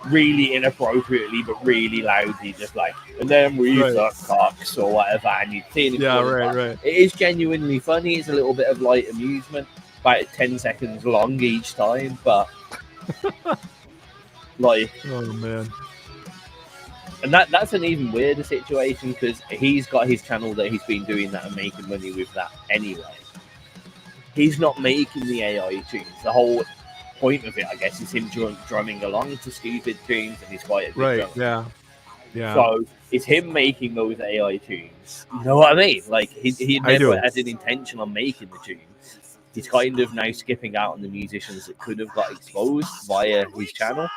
really inappropriately but really loudly, just like, and then we suck cocks or whatever, and you'd see it. Right. It is genuinely funny. It's a little bit of light amusement, about 10 seconds long each time, but like, oh man. And that's an even weirder situation, because he's got his channel that he's been doing that and making money with that anyway. He's not making the AI tunes. The whole point of it, I guess, is him drumming along to stupid tunes, and he's quite a good drummer. Yeah. So it's him making those AI tunes. You know what I mean? Like, he never had an intention on making the tunes. He's kind of now skipping out on the musicians that could have got exposed via his channel.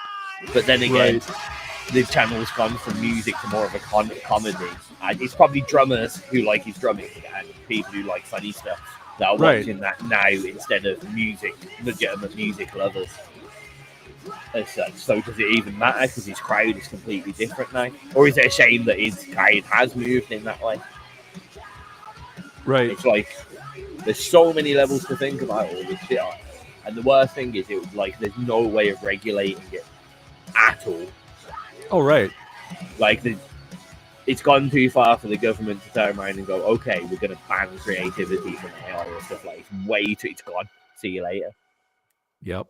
But then again, the channel's gone from music to more of a comedy. And it's probably drummers who like his drumming and people who like funny stuff that are watching that now instead of legitimate music lovers as such. So does it even matter, because his crowd is completely different now? Or is it a shame that his crowd has moved in that way? Right. It's like, there's so many levels to think about all this shit. And the worst thing is, it was like, there's no way of regulating it at all. Oh, right. Like, it's gone too far for the government to turn around and go, okay, we're going to ban creativity from AI or stuff like that. It's gone. See you later. Yep.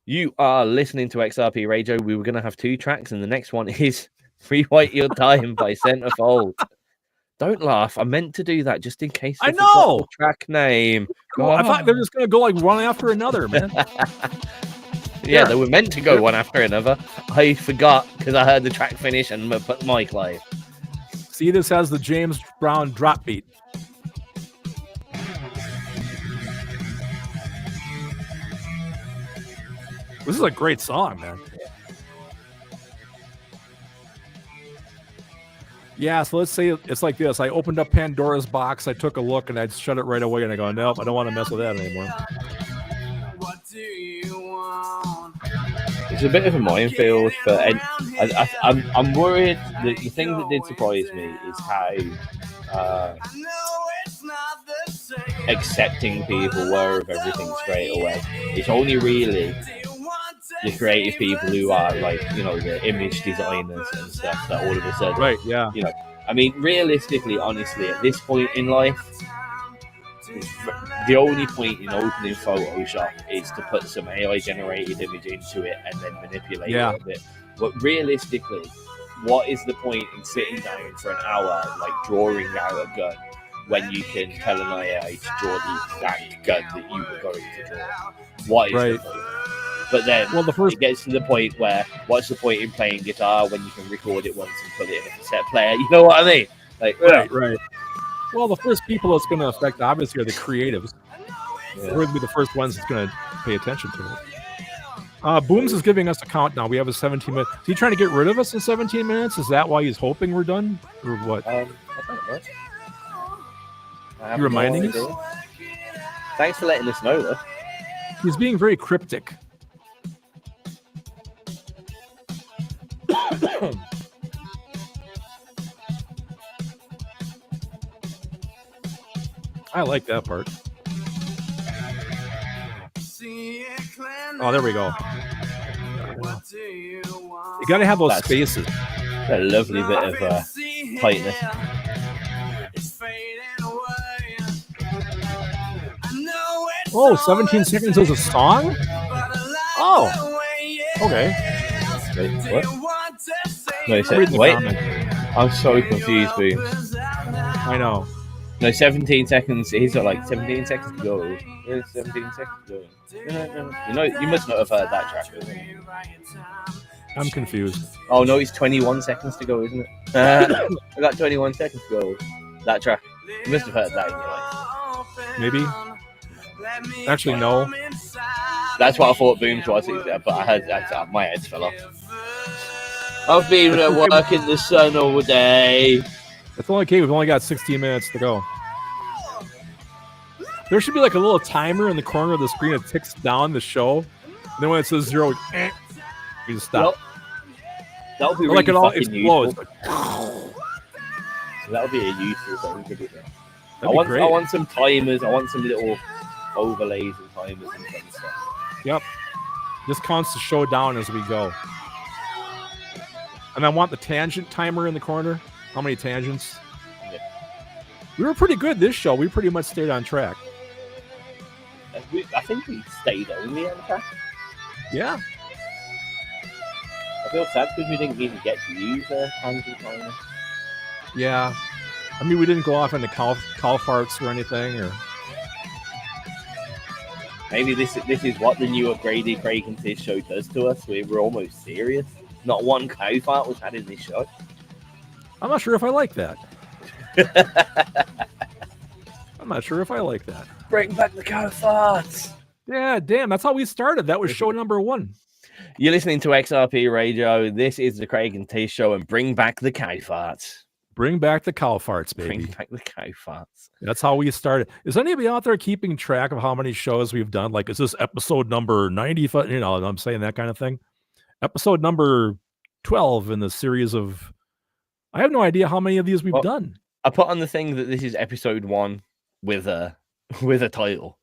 You are listening to XRP Radio. We were going to have 2 tracks, and the next one is Rewrite Your Time by Centerfold. Don't laugh. I meant to do that just in case I forgot know the track name. Cool. I thought they were just gonna go like one after another, man. Yeah, they were meant to go one after another. I forgot because I heard the track finish and put the mic live. See, this has the James Brown drop beat. This is a great song, man. Yeah, so let's say it's like this. I opened up Pandora's box, I took a look, and I shut it right away, and I go, nope, I don't want to mess with that anymore. What do you want? It's a bit of a minefield, but I'm worried. The thing that did surprise me is how accepting people were of everything straight away. It's only really the creative people who are like, you know, the image designers and stuff that all of a sudden, right? Yeah. You know, I mean, realistically, honestly, at this point in life, the only point in opening Photoshop is to put some AI generated image into it and then manipulate it a bit. But realistically, what is the point in sitting down for an hour, like drawing out a gun, when you can tell an AI to draw the exact gun that you were going to draw? What is the point? But then it gets to the point where, what's the point in playing guitar when you can record it once and put it in a cassette player? You know what I mean? Like, right. Well, the first people it's going to affect, obviously, are the creatives. Yeah. We're going to be the first ones that's going to pay attention to it. Booms is giving us a countdown. We have a 17 minutes. Is he trying to get rid of us in 17 minutes? Is that why he's hoping we're done? Or what? I don't know. You reminding us? Thanks for letting us know, though. He's being very cryptic. I like that part. Oh, there we go. You gotta have those spaces. A lovely bit of tightness. Oh, 17 seconds is a song? Oh, okay. Wait, what? No, he said, wait. I'm so confused, Booms. I know. No, 17 seconds. He's got like 17 seconds to go. Yeah, 17 seconds to go. No. You know, you must not have heard that track, isn't it? I'm confused. Oh no, it's 21 seconds to go, isn't it? I got 21 seconds to go. That track. You must have heard that in your life. Maybe. Actually, no. That's what I thought Booms was, but I heard that my head fell off. I've been at work in the sun all day. It's only okay. We've only got 16 minutes to go. There should be like a little timer in the corner of the screen that ticks down the show. And then when it says 0, we just stop. That would be really like it all fucking explodes. useful. That would be a useful thing to do. I great. want some timers. I want some little overlays and timers and stuff. Yep. This counts the show down as we go. And I want the tangent timer in the corner. How many tangents? Yeah. We were pretty good this show. We pretty much stayed on track. I think we stayed only on track. Yeah. I feel sad because we didn't even get to use a tangent timer. Yeah. I mean, we didn't go off into cow farts or anything. Or maybe this is what the new upgraded Craig and Tizz show does to us. We're almost serious. Not one cow fart was had in this show. I'm not sure if I like that. I'm not sure if I like that. Bring back the cow farts. Yeah, damn. That's how we started. That was show number 1. You're listening to XRP Radio. This is the Craig and Tizz show, and bring back the cow farts. Bring back the cow farts, baby. Bring back the cow farts. That's how we started. Is anybody out there keeping track of how many shows we've done? Like, is this episode number 95? You know, I'm saying that kind of thing. Episode number 12 in the series of... I have no idea how many of these we've done. I put on the thing that this is episode 1 with a title.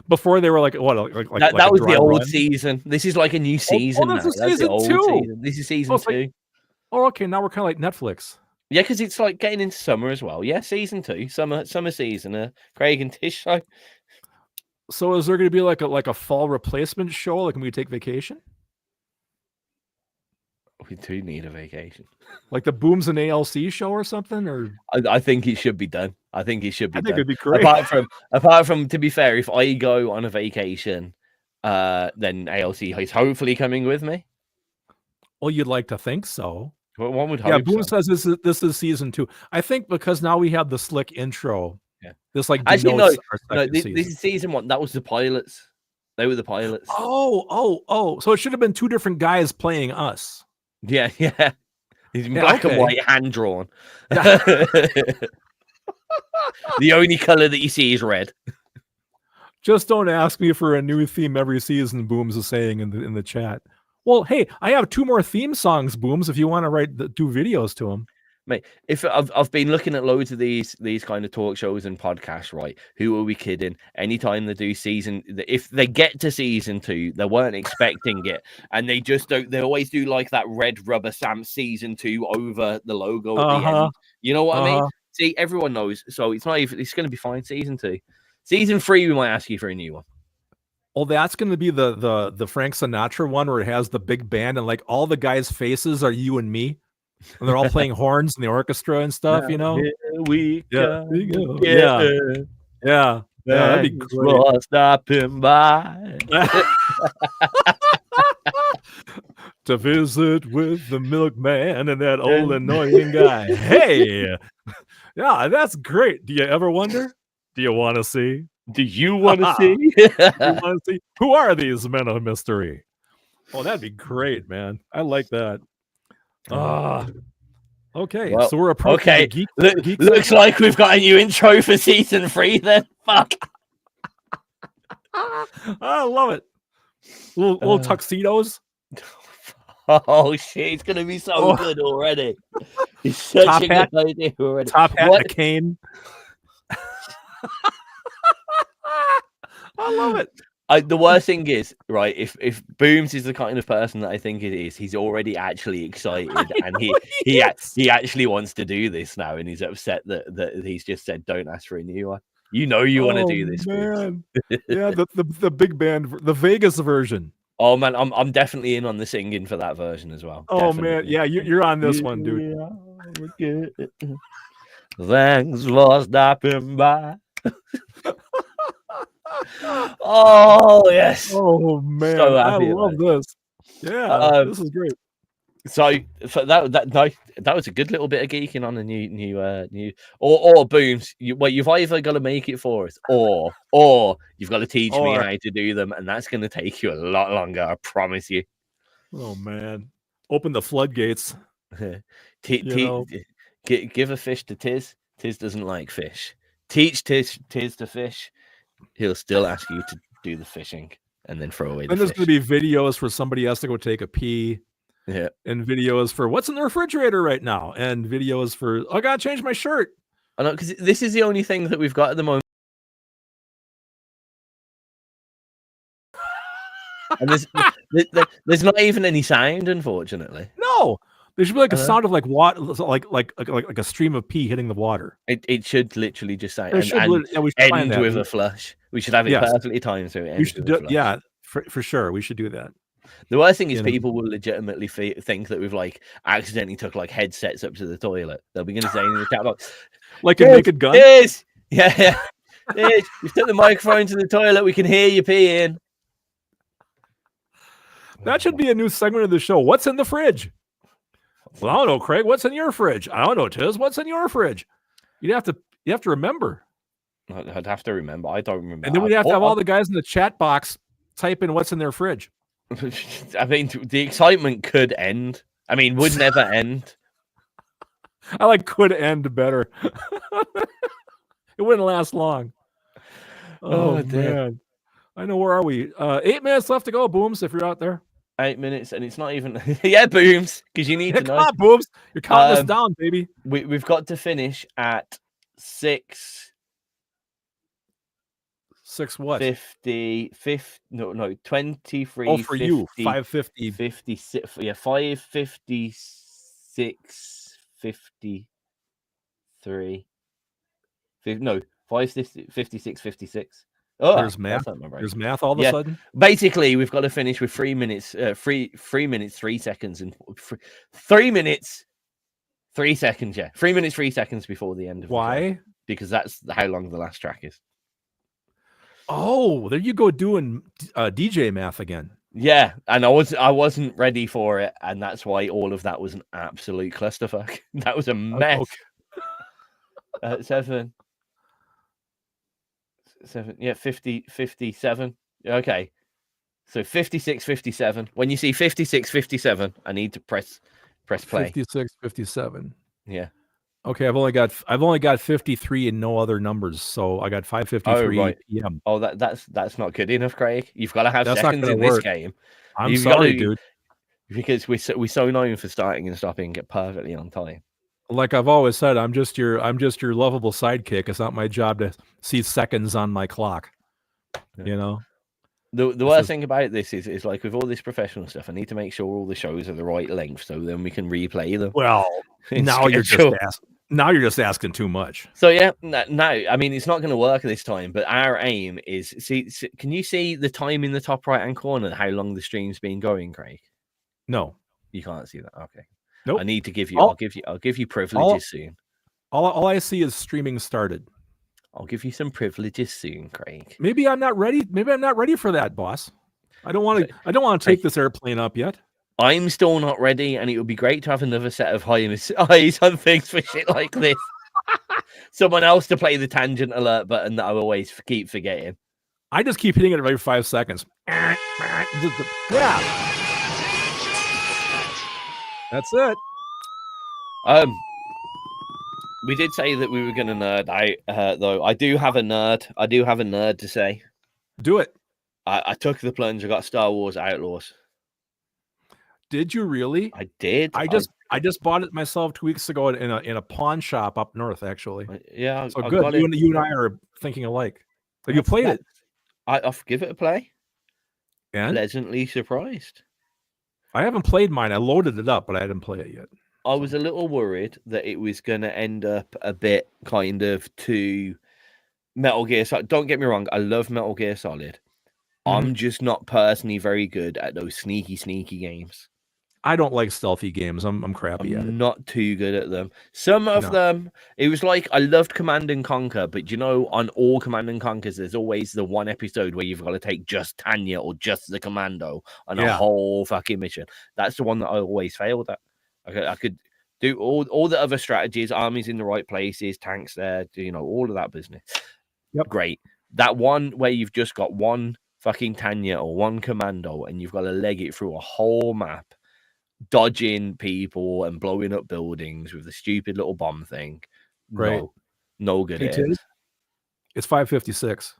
Before they were like, what? That was the old season. This is like a new season. This is season 2. Season. This is season 2. Like, okay. Now we're kind of like Netflix. Yeah, because it's like getting into summer as well. Yeah, season 2, summer season. Craig and Tizz show. So is there going to be like a fall replacement show? Like when we take vacation? We do need a vacation. Like the Booms and ALC show or something? Or I think it should be done. I think it should be I think done. it'd be great. Apart from, to be fair, if I go on a vacation, then ALC is hopefully coming with me. Well, you'd like to think so. Well, one would hope. Yeah, Boom so. says this is season 2. I think because now we have the slick intro. Yeah. This like actually no, this is season 1. That was the pilots. They were the pilots. Oh. So it should have been 2 different guys playing us. Yeah. He's black and white, hand drawn. Yeah. The only color that you see is red. Just don't ask me for a new theme every season, Booms is saying in the chat. Well, hey, I have 2 more theme songs, Booms, if you want to write 2 videos to them. Mate, if I've been looking at loads of these kind of talk shows and podcasts, right? Who are we kidding? Anytime they do if they get to season 2, they weren't expecting it, and they just don't. They always do like that red rubber stamp season 2 over the logo at the end. You know what I mean? See, everyone knows. So it's not even. It's going to be fine. Season 2, season 3, we might ask you for a new one. Oh, that's going to be the Frank Sinatra one where it has the big band and like all the guys' faces are you and me. And they're all playing horns in the orchestra and stuff, you know? Here we go. Yeah. That'd be great. Stopping by to visit with the milkman and that old annoying guy. Hey, yeah, that's great. Do you ever wonder? Do you want to see? Do you want to see? Who are these men of mystery? Oh, that'd be great, man. I like that. Okay, well, so we're approaching okay. the geek looks like we've got a new intro for season 3 then. Fuck. I love it. Little tuxedos. Oh shit, it's gonna be so good already. It's such a good idea already. Top hat and a cane. I love it. The worst thing is, right, if Booms is the kind of person that I think it is, he's already actually excited and he actually wants to do this now, and he's upset that he's just said don't ask for a new one. You know you want to do this, man. Yeah, the big band, the Vegas version. Oh man, I'm definitely in on the singing for that version as well. Oh definitely. Man, yeah, you're on this one, dude. Thanks for stopping by. Oh yes. Oh man, so I love this. Yeah, this is great. So for that was a good little bit of geeking on the new or Booms. You've either got to make it for us, or you've got to teach me how to do them, and that's going to take you a lot longer. I promise you. Oh man, open the floodgates. Give a fish to Tiz. Tiz doesn't like fish. Teach Tiz to fish. He'll still ask you to do the fishing and then throw away the fish. Then there's going to be videos where somebody has to go take a pee. Yeah. And videos for what's in the refrigerator right now. And videos for, I got to change my shirt. I know, because this is the only thing that we've got at the moment. And there's not even any sound, unfortunately. No. There should be like a sound of like water, like a stream of pee hitting the water. It should literally just sound and end with a flush. We should have it perfectly timed so it ends with a flush. Yeah, for sure. We should do that. The worst thing is people will legitimately think that we've like accidentally took like headsets up to the toilet. They'll be going to say in the chat box, like a naked gun. Yeah. You've took the microphone to the toilet. We can hear you peeing. That should be a new segment of the show. What's in the fridge? Well, I don't know, Craig. What's in your fridge? I don't know, Tiz. What's in your fridge? You have to remember. I'd have to remember. I don't remember. And then we'd have to have all the guys in the chat box type in what's in their fridge. I mean, the excitement could end. I mean, would never end. I like could end better. It wouldn't last long. Oh man. I know. Where are we? 8 minutes left to go, Booms, if you're out there. 8 minutes, and it's not even yeah, Booms, because you need to know. Come on, Booms. You're counting us down, baby. We've got to finish at 6 what? 23. Oh, for 50, you, 550. 56. Yeah, 556, 53. No, 56, 56. Oh, there's math. There's math all of a sudden. Basically, we've got to finish with 3 minutes, 3 minutes, 3 seconds, and 3 minutes, 3 seconds. Yeah, 3 minutes, 3 seconds before the end of the show, because that's how long the last track is. Oh, there you go, doing DJ math again. Yeah, and I wasn't ready for it, and that's why all of that was an absolute clusterfuck. That was a mess. Okay. 7, yeah, 50, 57. Okay, so 56, 57. When you see 56, 57, I need to press play. 56, 57. Yeah. Okay, I've only got 53 and no other numbers, so I got 5:53 p.m. Oh, that's not good enough, Craig. You've got to have seconds in work. this game. I'm sorry, dude. Because we're so known for starting and stopping it perfectly on time. Like I've always said, I'm just your lovable sidekick. It's not my job to see seconds on my clock. Yeah. You know. The worst thing about this is like with all this professional stuff, I need to make sure all the shows are the right length, so then we can replay them. Well, now you're just asking too much. So yeah, no, I mean it's not going to work this time. But our aim is see. Can you see the time in the top right hand corner? How long the stream's been going, Craig? No, you can't see that. Okay, nope. I need to give you. I'll give you privileges soon. All I see is streaming started. I'll give you some privileges soon, Craig. Maybe I'm not ready. Maybe I'm not ready for that, boss. I don't want to take this airplane up yet. I'm still not ready, and it would be great to have another set of eyes on things for shit like this. Someone else to play the tangent alert button that I always keep forgetting. I just keep hitting it every 5 seconds. Yeah. That's it. We did say that we were going to nerd out, though. I do have a nerd to say. Do it. I took the plunge. I got Star Wars Outlaws. Did you really? I did. I just bought it myself 2 weeks ago in a pawn shop up north, actually. Yeah. So good. You and I are thinking alike. So you played it. I'll give it a play. And pleasantly surprised. I haven't played mine. I loaded it up, but I didn't play it yet. I was a little worried that it was going to end up a bit kind of to Metal Gear Solid. Don't get me wrong. I love Metal Gear Solid. I'm just not personally very good at those sneaky games. I don't like stealthy games. I'm crappy at it. Not too good at them. Some of them, it was like I loved Command and Conquer, but you know, on all Command and Conquers, there's always the one episode where you've got to take just Tanya or just the commando on a whole fucking mission. That's the one that I always failed at. I could do all the other strategies, armies in the right places, tanks there, you know, all of that business. Yep. Great. That one where you've just got one fucking Tanya or one commando and you've got to leg it through a whole map, dodging people and blowing up buildings with the stupid little bomb thing. Right. No good. It's 5:56.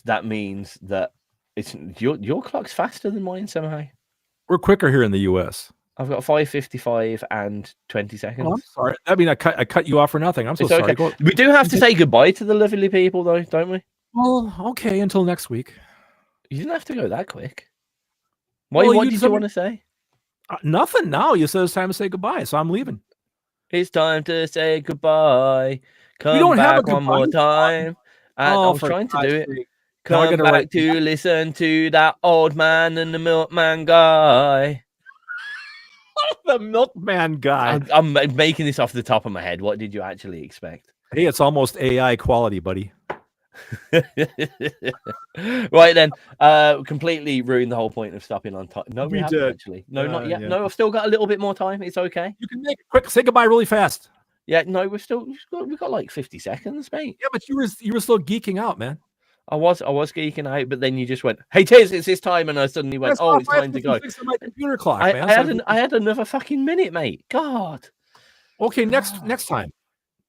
That means that it's your clock's faster than mine somehow. We're quicker here in the US. I've got 5:55 and 20 seconds. Oh, I'm sorry. I mean, I cut you off for nothing. I'm so sorry. Okay. We do have to say goodbye to the lovely people, though, don't we? Well, okay, until next week. You didn't have to go that quick. What did you want to say? Nothing. Now you said it's time to say goodbye, so I'm leaving. It's time to say goodbye. Come back one more time. I was trying to do it. Come back to listen to that old man and the milkman guy. The milkman guy. I'm making this off the top of my head. What did you actually expect? Hey, it's almost AI quality, buddy. Right then, completely ruined the whole point of stopping on time. No, we haven't actually. No, not yet. Yeah. No, I've still got a little bit more time. It's okay. You can make it quick. Say goodbye really fast. Yeah, no, we've got like 50 seconds, mate. Yeah, but you were still geeking out, man. I was geeking out, but then you just went, "Hey, Tiz, it's this time," and I suddenly went, "Oh, it's time to go." My computer clock, man. I had another fucking minute, mate. God. Okay, next time,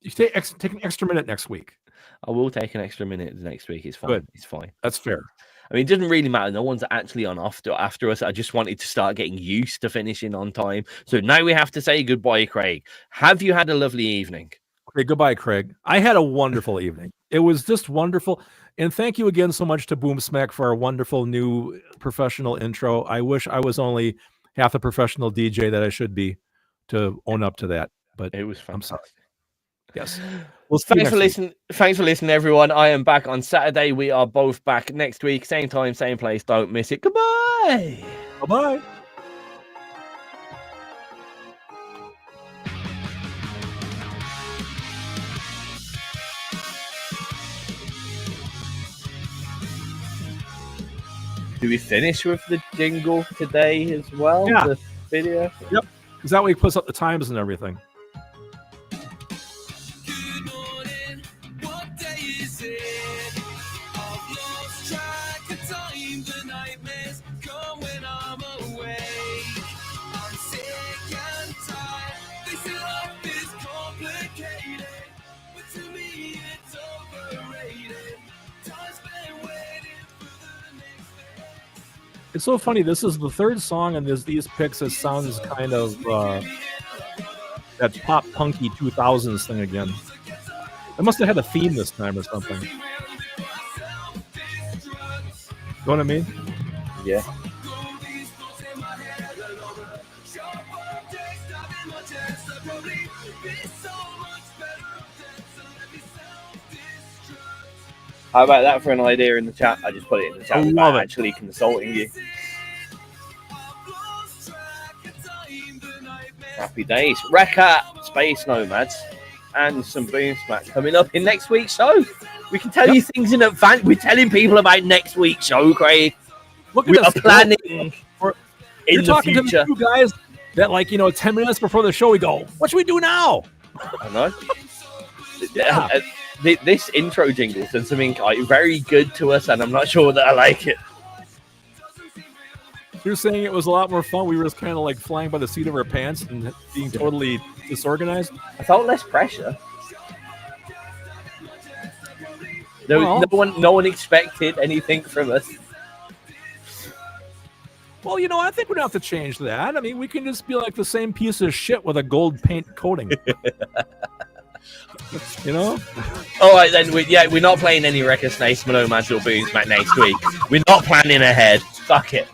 you take an extra minute next week. I will take an extra minute next week. It's fine. Good. It's fine. That's fair. I mean, it doesn't really matter. No one's actually on after us. I just wanted to start getting used to finishing on time. So now we have to say goodbye, Craig. Have you had a lovely evening? Okay, goodbye, Craig. I had a wonderful evening. It was just wonderful. And thank you again so much to Boom Smack for our wonderful new professional intro. I wish I was only half the professional DJ that I should be to own up to that. But it was fantastic. Yes. We'll see Thanks for listening. Thanks for listening, everyone. I am back on Saturday. We are both back next week. Same time, same place. Don't miss it. Goodbye. Bye-bye. Do we finish with the jingle today as well? Yeah. The video? Yep. Is that way he puts up the times and everything? Good morning, what day is it? I've lost track of time, the nightmares come when I'm awake. I'm sick and tired, this life is complicated, but to me it's overrated. Time spent waiting for the next day. It's so funny. This is the third song, and these picks. It sounds kind of that pop punky 2000s thing again. It must have had a theme this time or something. You know what I mean? Yeah. How about that for an idea in the chat? I just put it in the chat. I love without it. Actually consulting you. Happy days. Recap, Space Nomads, and some Boom Smack coming up in next week's show. We can tell you things in advance. We're telling people about next week's show, Craig. Look We at are us. planning You're in the talking future. to the two guys that, like, 10 minutes before the show, we go, what should we do now? I know. Yeah. This intro jingle's done something very good to us, and I'm not sure that I like it. You're saying it was a lot more fun. We were just kind of like flying by the seat of our pants and being totally disorganized. I felt less pressure. Well- No one expected anything from us. Well, I think we don't have to change that. I mean, we can just be like the same piece of shit with a gold paint coating. All right, then. We're not playing any Record Snakes, Nomads, or Boom Smack next week. We're not planning ahead. Fuck it.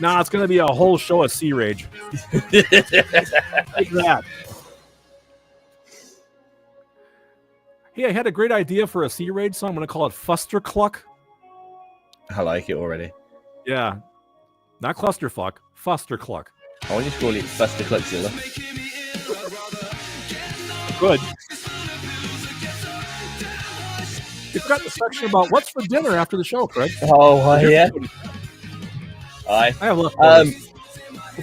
Nah, it's going to be a whole show of Sea Rage. Like that. Hey, I had a great idea for a Sea Rage song. I'm going to call it Fuster Cluck. I like it already. Yeah. Not Clusterfuck. Fuster Cluck. I want you to call it Fuster Cluckzilla. Good. You've got the section about what's for dinner after the show, Craig. Oh, yeah. I have leftovers.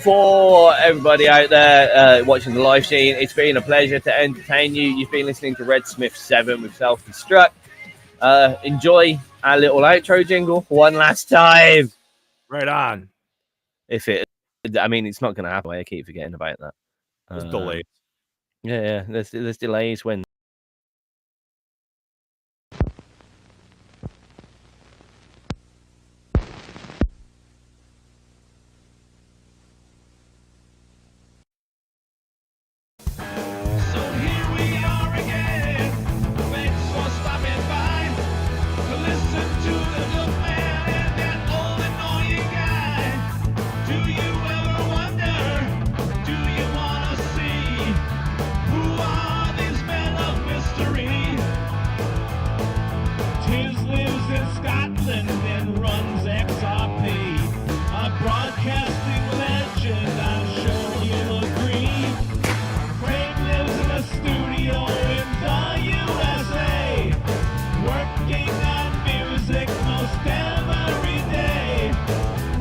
For everybody out there watching the live stream, it's been a pleasure to entertain you. You've been listening to Redsmith 7 with Self-Destruct. Enjoy our little outro jingle one last time. Right on. It's not going to happen. I keep forgetting about that. It's delayed. Yeah. There's delays when. So here we are again. Thanks for stopping by to listen to the good man and that old annoying guy. Do you ever wonder? Do you wanna see who are these men of mystery? Tiz lives in Scotland and runs XRP, a broadcasting legend. I'm sure you'll agree. Craig lives in a studio in the USA, working on music most every day.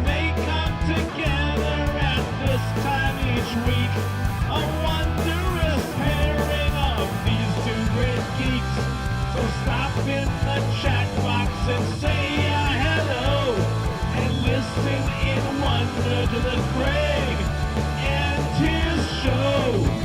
They come together at this time each week, a wondrous pairing of these two great geeks. So stop in the chat box and say hello, and listen in wonder to the Craig and Tiz show.